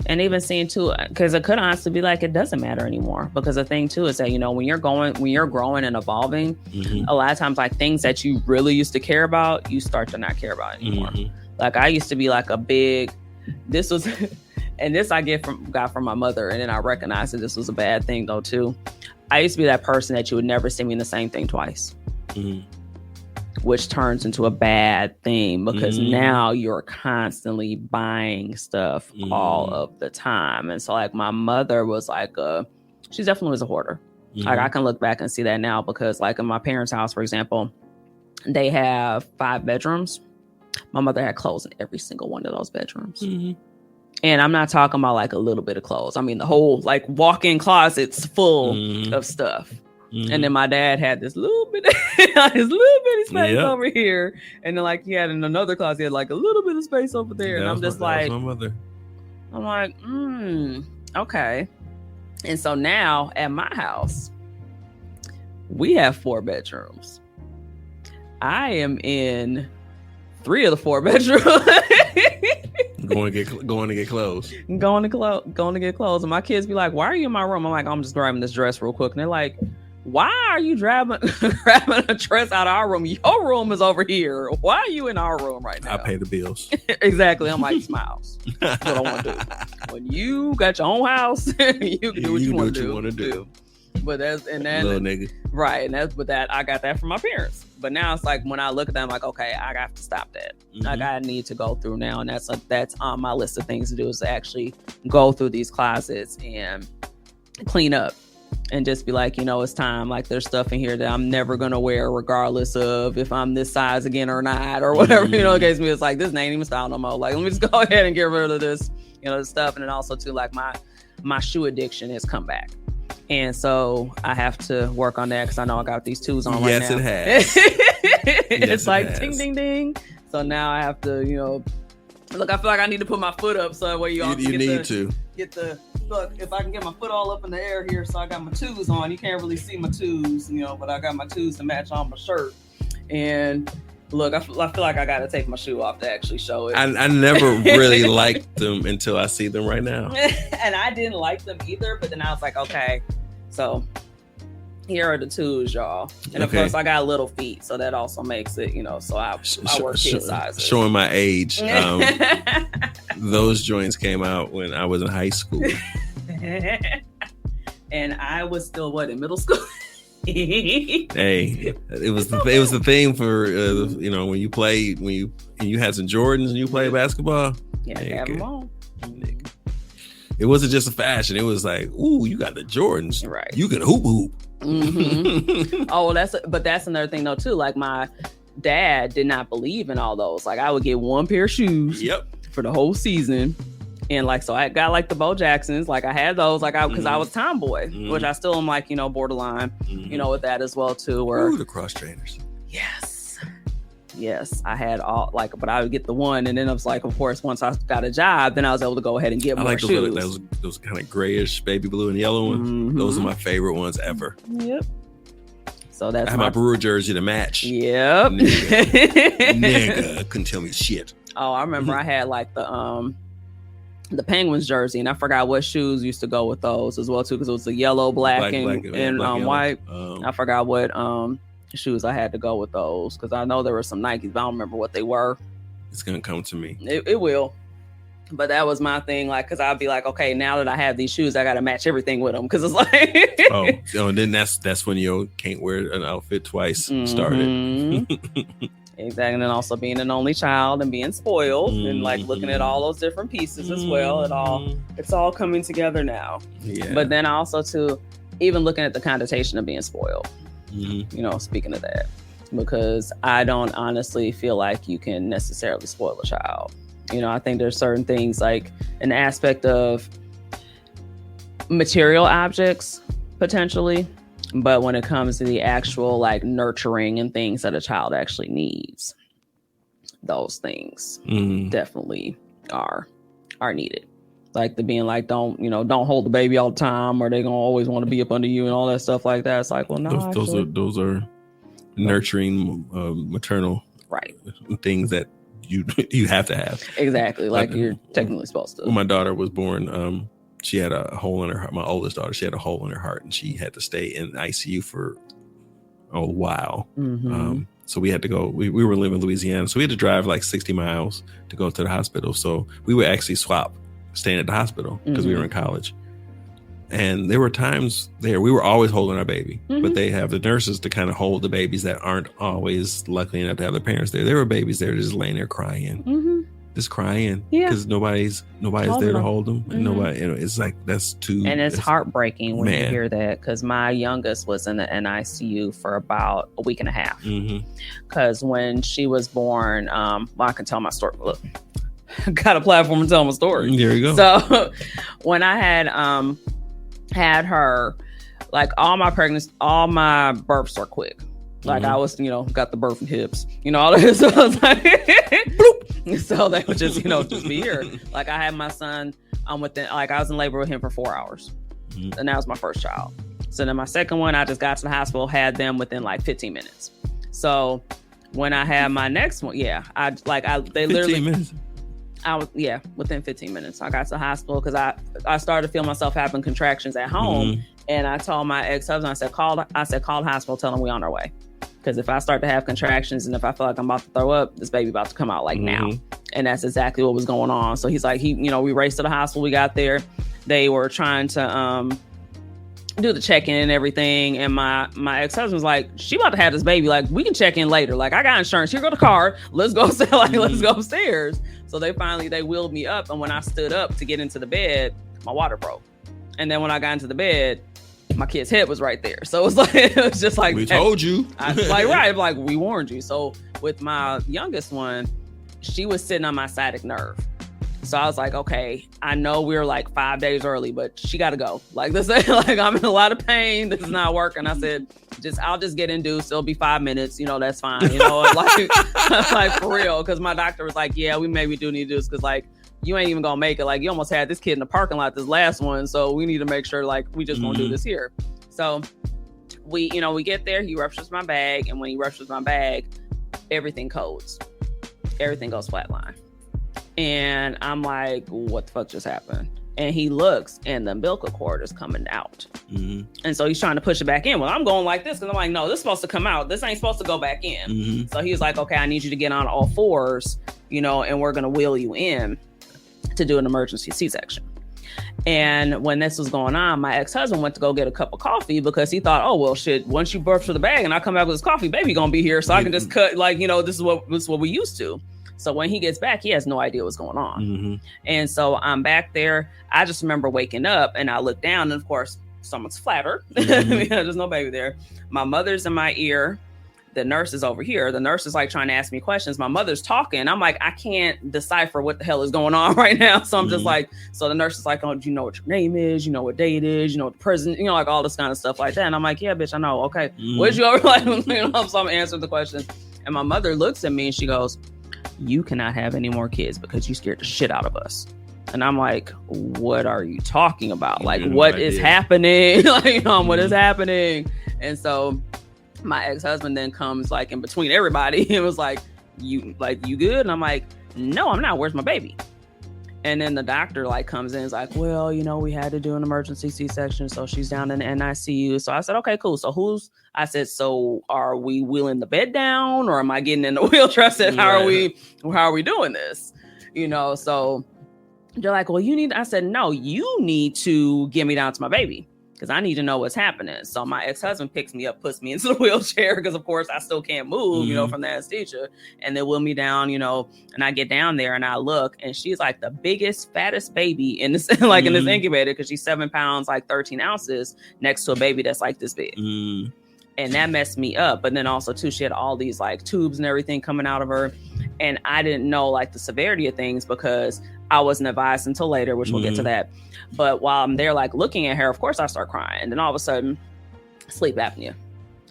And even seeing too, because it could honestly be like it doesn't matter anymore. Because the thing too is that, when you're growing and evolving, a lot of times like things that you really used to care about, you start to not care about anymore. Like I used to be like and this I got from my mother, and then I recognized that this was a bad thing though too. I used to be that person that you would never see me in the same thing twice. Which turns into a bad thing, because now you're constantly buying stuff all of the time. And so like my mother was like she definitely was a hoarder. Like I can look back and see that now, because like in my parents' house, for example, they have 5 bedrooms. My mother had clothes in every single one of those bedrooms. And I'm not talking about like a little bit of clothes. I mean, the whole like walk-in closet's full of stuff. And then my dad had this little bit, his little bitty space over here, and then like he had in another closet, he had like a little bit of space over there, and I'm just like, my mother. I'm like, okay. And so now at my house, we have 4 bedrooms. I am in 3 of the 4 bedrooms. Going to get clothes. Going to get clothes. And my kids be like, "Why are you in my room?" I'm like, "I'm just grabbing this dress real quick." And they're like, "Why are you grabbing a dress out of our room? Your room is over here. Why are you in our room right now?" I pay the bills. Exactly. I'm like, smiles. That's what I want to do. When you got your own house, you can do what you want to do. But that's, and then little nigga. Right. And that's, but that I got that from my parents. But now it's like when I look at them, I'm like, okay, I got to stop that. Like I need to go through now. And that's on my list of things to do, is to actually go through these closets and clean up. And just be like, it's time. Like there's stuff in here that I'm never going to wear, regardless of if I'm this size again or not, or whatever, in case me, it's like, this ain't even style no more. Like, let me just go ahead and get rid of this, this stuff. And then also too, like my shoe addiction has come back. And so I have to work on that, because I know I got these 2s on right now. Yes, it has. It's like ding, ding, ding. So now I have to, look, I feel like I need to put my foot up so that way you need to get the look. If I can get my foot all up in the air here, so I got my 2s on. You can't really see my 2s, but I got my 2s to match on my shirt. And look, I feel like I got to take my shoe off to actually show it. I never really liked them until I see them right now. And I didn't like them either, but then I was like, okay, so here are the 2s, y'all. And of course, I got little feet, so that also makes it, so I work kid sizes. Showing my age. Those joints came out when I was in high school. And I was still, in middle school? Hey, it was the thing for when you had some Jordans and you played basketball. Yeah, have them on. It wasn't just a fashion. It was like, ooh, you got the Jordans. Right. You can hoop. Mm-hmm. Oh, that's another thing though too. Like my dad did not believe in all those. Like I would get one pair of shoes. Yep. For the whole season. And like, so I got like the Bo Jacksons, like I had those, like because I was tomboy, which I still am like, borderline, with that as well too. Or ooh, the cross trainers. Yes, I had all like, but I would get the one, and then I was like, of course, once I got a job, then I was able to go ahead and get more shoes. Those kind of grayish baby blue and yellow ones. Mm-hmm. Those are my favorite ones ever. Yep. So that's I have my Brewer jersey to match. Yep. Nigga, couldn't tell me shit. Oh, I remember I had like the Penguins jersey, and I forgot what shoes used to go with those as well too, because it was the yellow, black and white. I forgot what shoes I had to go with those, because I know there were some Nikes, but I don't remember what they were. It's gonna come to me. It will. But that was my thing, like, because I'd be like, okay, now that I have these shoes, I got to match everything with them, because it's like and then that's when you can't wear an outfit twice started. Exactly. And then also being an only child and being spoiled and like looking at all those different pieces as well. It's all coming together now. Yeah. But then also too, even looking at the connotation of being spoiled, speaking of that, because I don't honestly feel like you can necessarily spoil a child. I think there's certain things like an aspect of material objects potentially, but when it comes to the actual like nurturing and things that a child actually needs, those things definitely are needed. Like the being like, don't hold the baby all the time, or they gonna always want to be up under you and all that stuff like that. It's like, well, no, those are nurturing maternal things that you have to have. Exactly, like you're technically supposed to. When my daughter was born, she had a hole in her heart. My oldest daughter, she had a hole in her heart, and she had to stay in ICU for a while. So we had to go. We were living in Louisiana, so we had to drive like 60 miles to go to the hospital. So we would actually swap staying at the hospital because we were in college. And there were times there we were always holding our baby, but they have the nurses to kind of hold the babies that aren't always lucky enough to have their parents there. There were babies there just laying there crying. Just crying because nobody's there to hold them. And nobody, it's like that's too. And it's heartbreaking when you hear that, because my youngest was in the NICU for about a week and a half. Because when she was born, well, I can tell my story. Look, got a platform to tell my story. There you go. So when I had her, like all my births are quick. Like I was, got the birthing hips, all this. So I was like, bloop. So they would just, just be here. Like I had my son, I was in labor with him for 4 hours. And that was my first child. So then my second one, I just got to the hospital, had them within like 15 minutes. So when I had my next one, they literally, minutes. Within 15 minutes. I got to the hospital because I started to feel myself having contractions at home. And I told my ex-husband, I said, call the hospital, tell them we on our way. Because if I start to have contractions and if I feel like I'm about to throw up, this baby about to come out now. And that's exactly what was going on. So he's like, we raced to the hospital. We got there. They were trying to do the check-in and everything. And my ex-husband was like, she about to have this baby. Like, we can check in later. Like, I got insurance. Here go the car. Let's go. Let's go upstairs. So they wheeled me up. And when I stood up to get into the bed, my water broke. And then when I got into the bed, my kid's head was right there. So it was just like, we told you. I was like, right. Like, we warned you. So with my youngest one, she was sitting on my sciatic nerve. So I was like, okay, I know we're like 5 days early, but she got to go. Like this, like I'm in a lot of pain. This is not working. I said, I'll just get induced. It'll be 5 minutes. That's fine. Like for real. Cause my doctor was like, yeah, we maybe do need to do this. Cause like, you ain't even gonna make it. Like you almost had this kid in the parking lot, this last one. So we need to make sure like we just gonna do this here. So we get there, he ruptures my bag. And when he ruptures my bag, everything codes. Everything goes flatline. And I'm like, what the fuck just happened? And he looks and the umbilical cord is coming out. And so he's trying to push it back in. Well, I'm going like this because I'm like, no, this is supposed to come out. This ain't supposed to go back in. So he was like, okay, I need you to get on all fours, and we're going to wheel you in to do an emergency C-section. And when this was going on, my ex-husband went to go get a cup of coffee because he thought, oh, well, shit, once you birth to the bag and I come back with this coffee, baby gonna be here. So I can just cut, this is what we used to. So when he gets back, he has no idea what's going on. And so I'm back there. I just remember waking up and I look down, and of course, someone's flattered. There's no baby there. My mother's in my ear. The nurse is over here. The nurse is like trying to ask me questions. My mother's talking. I'm like, I can't decipher what the hell is going on right now. So I'm just like, so the nurse is like, oh, do you know what your name is? You know what day it is? You know what the prison, you know, like all this kind of stuff like that. And I'm like, yeah, bitch, I know. Okay. What did you over like? You know, so I'm answering the question. And my mother looks at me and she goes, you cannot have any more kids because you scared the shit out of us. And I'm like, what are you talking about? Like, what is happening? Like, what is happening? And so my ex-husband then comes like in between everybody and was like, you good? And I'm like, no, I'm not. Where's my baby? And then the doctor like comes in and is like, well, you know, we had to do an emergency C-section. So she's down in the NICU. So I said, okay, cool. So so are we wheeling the bed down or am I getting in the wheelchair? I said, how are we doing this? You know, so they're like, well, I said, no, you need to get me down to my baby because I need to know what's happening. So my ex-husband picks me up, puts me into the wheelchair because, of course, I still can't move, you know, from the anesthesia. And they wheel me down, you know, and I get down there and I look and she's like the biggest, fattest baby in this, in this incubator because she's 7 pounds, like 13 ounces next to a baby that's like this big. And that messed me up. But then also, too, she had all these like tubes and everything coming out of her. And I didn't know like the severity of things because I wasn't advised until later, which we'll get to that. But while I'm there, like looking at her, of course, I start crying. And then all of a sudden, sleep apnea.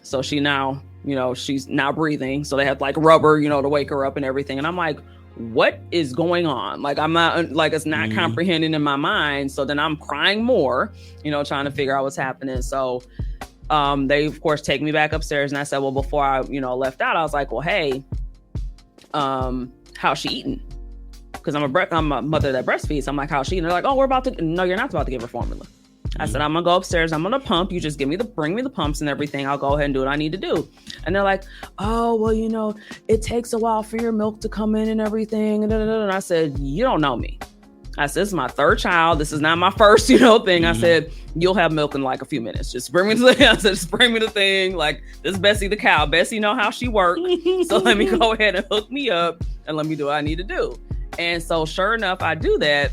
So she now, you know, she's now breathing. So they have like rubber, you know, to wake her up and everything. And I'm like, what is going on? Like, I'm not like, it's not comprehending in my mind. So then I'm crying more, you know, trying to figure out what's happening. So they, of course, take me back upstairs. And I said, well, before I, you know, left out, I was like, well, hey, how's she eating? Because I'm a mother that breastfeeds. I'm like, how's she eating? They're like, oh, no, you're not about to give her formula. I said, I'm going to go upstairs. I'm going to pump. You just bring me the pumps and everything. I'll go ahead and do what I need to do. And they're like, oh, well, you know, it takes a while for your milk to come in and everything. And I said, you don't know me. I said, this is my third child. This is not my first, you know, thing. I said, you'll have milk in like a few minutes. Just bring me the thing. I said, just bring me the thing. Like, this is Bessie the cow. Bessie know how she works. So let me go ahead and hook me up and let me do what I need to do. And so sure enough, I do that.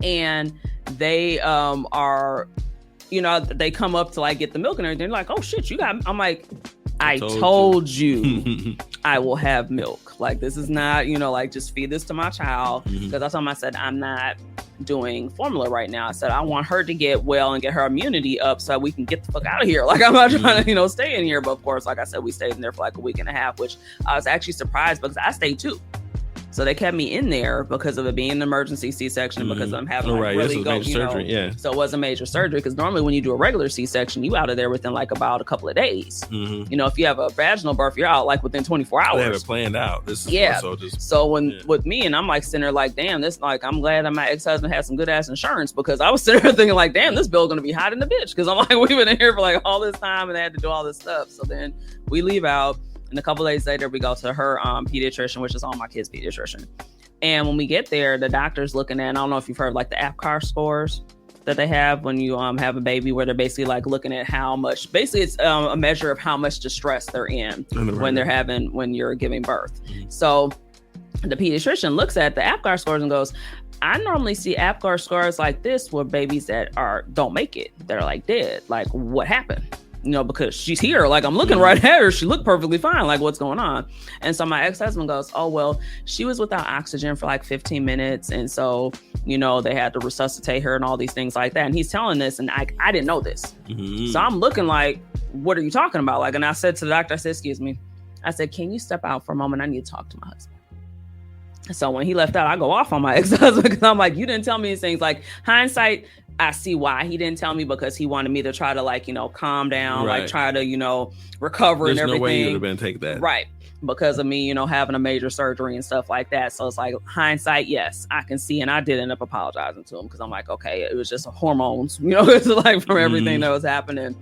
And they are, you know, they come up to like get the milk and everything. They're like, oh shit, you got, I'm like, I told you I will have milk. Like, this is not, you know, like just feed this to my child. Because I told them, I said, I'm not doing formula right now. I said, I want her to get well and get her immunity up so we can get the fuck out of here. Like, I'm not trying to, you know, stay in here. But of course, like I said, we stayed in there for like a week and a half, which I was actually surprised because I stayed too. So they kept me in there because of it being an emergency C-section, because I'm having like really go, you know. Yeah. So it was a major surgery because normally when you do a regular C-section, you out of there within like about a couple of days. You know, if you have a vaginal birth, you're out like within 24 hours. They have it planned out. This is so with me, and I'm like sitting there like, damn, this, like, I'm glad that my ex-husband had some good ass insurance, because I was sitting there thinking like, damn, this bill gonna be hot in the bitch, because I'm like, we've been in here for like all this time and they had to do all this stuff. So then we leave out, and a couple days later we go to her pediatrician, which is all my kids' pediatrician. And when we get there, the doctor's looking at, I don't know if you've heard like the APGAR scores that they have when you have a baby, where they're basically like looking at how much, basically it's a measure of how much distress they're in when you're giving birth. So the pediatrician looks at the APGAR scores and goes, I normally see APGAR scores like this with babies that don't make it. They're like dead. Like, what happened? You know, because she's here. Like, I'm looking right at her. She looked perfectly fine. Like, what's going on? And so my ex-husband goes, oh, well, she was without oxygen for like 15 minutes. And so, you know, they had to resuscitate her and all these things like that. And he's telling this, and I didn't know this. So I'm looking like, what are you talking about? Like, and I said to the doctor, I said, excuse me. I said, can you step out for a moment? I need to talk to my husband. So when he left out, I go off on my ex-husband because I'm like, you didn't tell me these things. Like, hindsight, I see why he didn't tell me, because he wanted me to try to, like, you know, calm down, like try to, you know, recover. There's and everything. There's no way you would have been take that. Right. Because of me, you know, having a major surgery and stuff like that. So it's like, hindsight, yes, I can see. And I did end up apologizing to him because I'm like, okay, it was just hormones, you know, it's like from everything that was happening.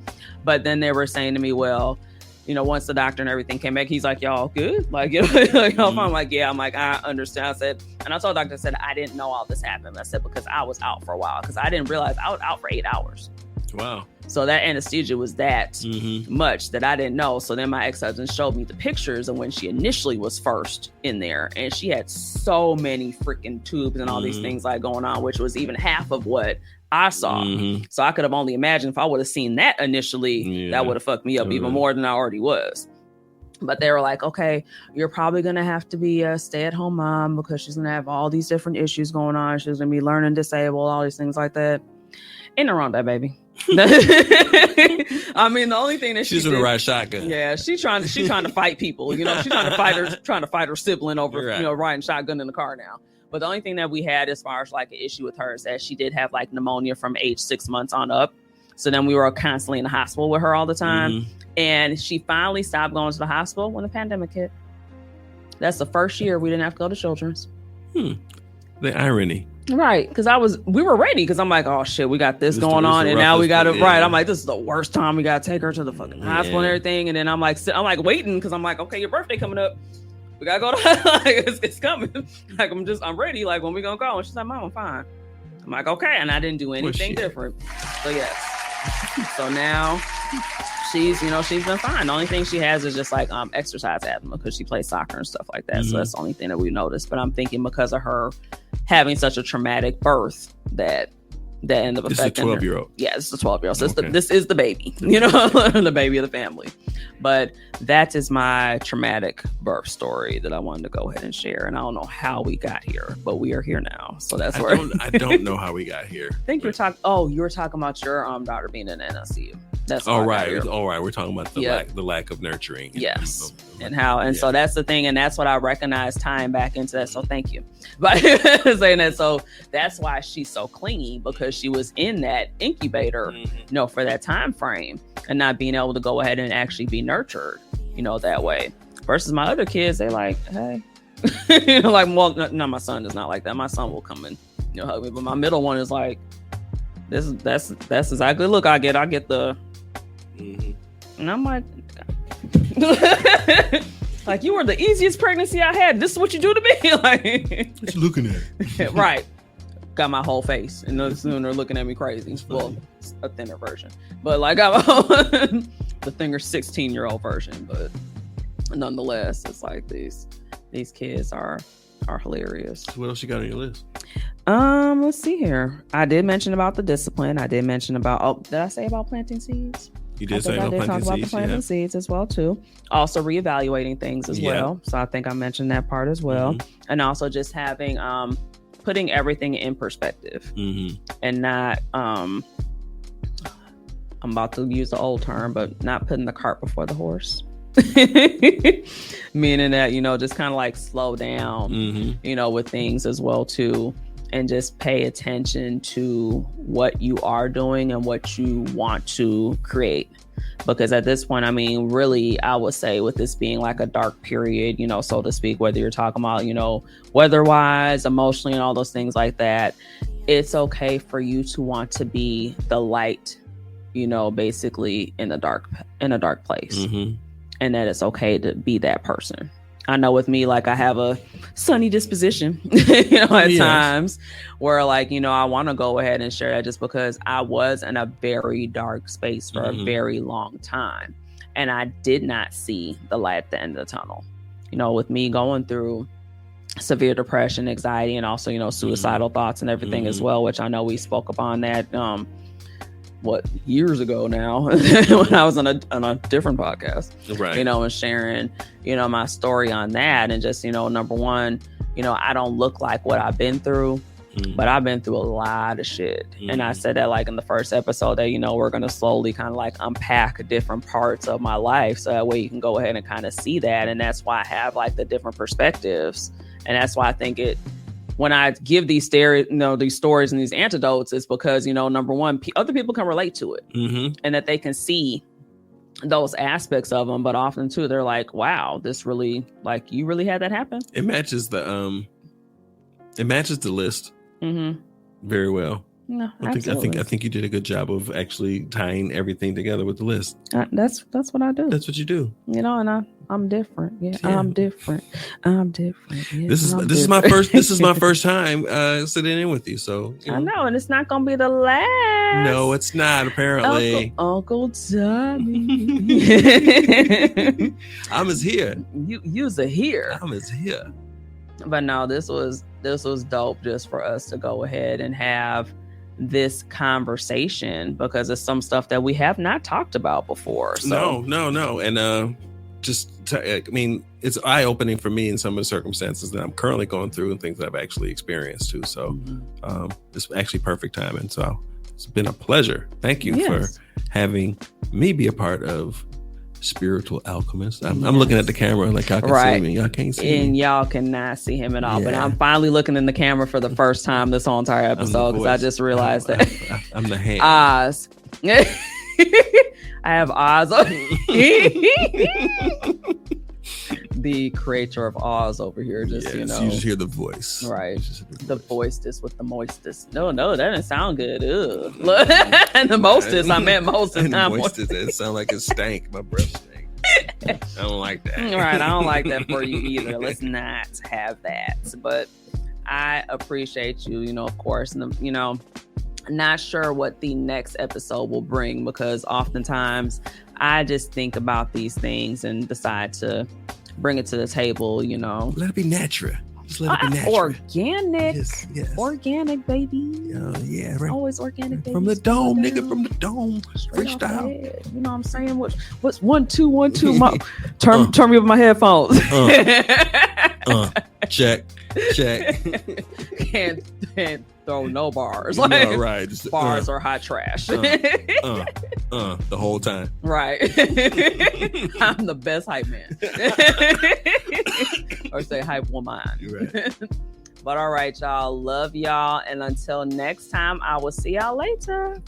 But then they were saying to me, well, you know, once the doctor and everything came back, he's like, y'all good? Like, you know, like, I'm like, yeah. I'm like, I understand. I said, and I told the doctor, I said, I didn't know all this happened. I said, because I was out for a while, because I didn't realize I was out for 8 hours. Wow. So that anesthesia was that Mm-hmm. much that I didn't know. So then my ex-husband showed me the pictures of when she initially was first in there, and she had so many freaking tubes and all these things like going on, which was even half of what I saw. Mm-hmm. So I could have only imagined if I would have seen that initially, that would have fucked me up even more than I already was. But they were like, okay, you're probably going to have to be a stay-at-home mom because she's going to have all these different issues going on. She's going to be learning disabled, all these things like that. Ain't no wrong with that, baby. I mean, the only thing that she's gonna ride shotgun. Yeah, she's trying to fight people. You know, she's trying to fight her sibling over riding shotgun in the car now. But the only thing that we had as far as like an issue with her is that she did have like pneumonia from age 6 months on up. So then we were constantly in the hospital with her all the time. And she finally stopped going to the hospital when the pandemic hit. That's the first year we didn't have to go to Children's. The irony. Right, because we were ready, because I'm like, oh shit, we got this going on, and now we got it right. I'm like, this is the worst time. We got to take her to the fucking hospital and everything, and then I'm like waiting, because I'm like, okay, your birthday coming up, we gotta go to like, it's coming. Like I'm ready. Like, when we gonna go? And she's like, Mom, I'm fine. I'm like, okay, and I didn't do anything different. So yes, so now she's been fine. The only thing she has is just like exercise asthma, because she plays soccer and stuff like that. So that's the only thing that we noticed. But I'm thinking because of her having such a traumatic birth that ended up affecting her. This is a 12-year-old. Yeah, this is a 12-year-old. So this is the baby, the baby of the family. But that is my traumatic birth story that I wanted to go ahead and share. And I don't know how we got here, but we are here now. So that's where I don't know how we got here. I think you were talking about your daughter being in NSU. That's all right. We're talking about the lack of nurturing. Yes. So that's the thing, and that's what I recognize tying back into that. So thank you. But saying that, so that's why she's so clingy, because she was in that incubator, for that time frame, and not being able to go ahead and actually be nurtured, that way. Versus my other kids, they like, hey, no, my son is not like that. My son will come and hug me, but my middle one is like, that's exactly. Look, I get the. And I'm like, like, you were the easiest pregnancy I had. This is what you do to me. Like, what you looking at? Right. Got my whole face, and they're looking at me crazy. Well, a thinner version, but like the thinner 16-year-old version. But nonetheless, it's like these kids are hilarious. So what else you got on your list? Let's see here. I did mention about the discipline. I did mention about. Did I say about planting seeds? You did say about planting seeds as well too. Also reevaluating things as well. So I think I mentioned that part as well, and also just having putting everything in perspective and not I'm about to use the old term, but not putting the cart before the horse. Meaning that just kind of like slow down with things as well too, and just pay attention to what you are doing and what you want to create. Because at this point, I mean, really, I would say with this being like a dark period, so to speak, whether you're talking about, weather-wise, emotionally, and all those things like that, it's okay for you to want to be the light, basically in a dark place. And that it's okay to be that person. I know with me, like, I have a sunny disposition, at times where like, I want to go ahead and share that, just because I was in a very dark space for a very long time. And I did not see the light at the end of the tunnel, with me going through severe depression, anxiety, and also, suicidal thoughts and everything as well, which I know we spoke upon that, years ago now when I was on a different podcast, right? And sharing, my story on that, and just, number one, I don't look like what I've been through, but I've been through a lot of shit. And I said that like in the first episode that, we're going to slowly kind of like unpack different parts of my life. So that way you can go ahead and kind of see that. And that's why I have like the different perspectives. And that's why I think when I give these these stories and these antidotes, is because, number one, other people can relate to it, and that they can see those aspects of them. But often too, they're like, wow, this really, like, you really had that happen. It matches the list very well. No, I think you did a good job of actually tying everything together with the list. That's what I do. That's what you do. You know, and I'm different. Yeah, I'm different. I'm different. Yeah, this is my first time sitting in with you. So I know, and it's not gonna be the last. No, it's not. Apparently, Uncle Tommy. I'm as here. You's a here. I'm as here. But no, this was dope just for us to go ahead and have this conversation because it's some stuff that we have not talked about before. So. No. And it's eye-opening for me in some of the circumstances that I'm currently going through and things that I've actually experienced too. So it's actually perfect timing. So it's been a pleasure. Thank you for having me be a part of Spiritual Alchemist. I'm looking at the camera like y'all can see me. Y'all can't see me. And y'all cannot see him at all. Yeah. But I'm finally looking in the camera for the first time this whole entire episode because I just realized that I'm the hand. Oz. I have Oz. The creator of Oz over here. Just you just hear the voice. Right. The voicest with the moistest. No, that didn't sound good. Ugh. And the mostest, I meant mostest. Not moistest. It sounds like it stank. My breath stank. I don't like that. Right. I don't like that for you either. Let's not have that. But I appreciate you, of course. And, not sure what the next episode will bring because oftentimes I just think about these things and decide to bring it to the table, Let it be natural. Just let it be natural. Organic. Yes. Organic, baby. Yeah, right. Always organic, baby. From the dome, nigga, from the dome. Freestyle. You know what I'm saying? What's 1 2 1 2? Turn me up my headphones. Check. Can't throw no bars. No, right. Just, bars are hot trash. The whole time. Right. I'm the best hype man. Or say hype woman. Right. But all right, y'all. Love y'all. And until next time, I will see y'all later.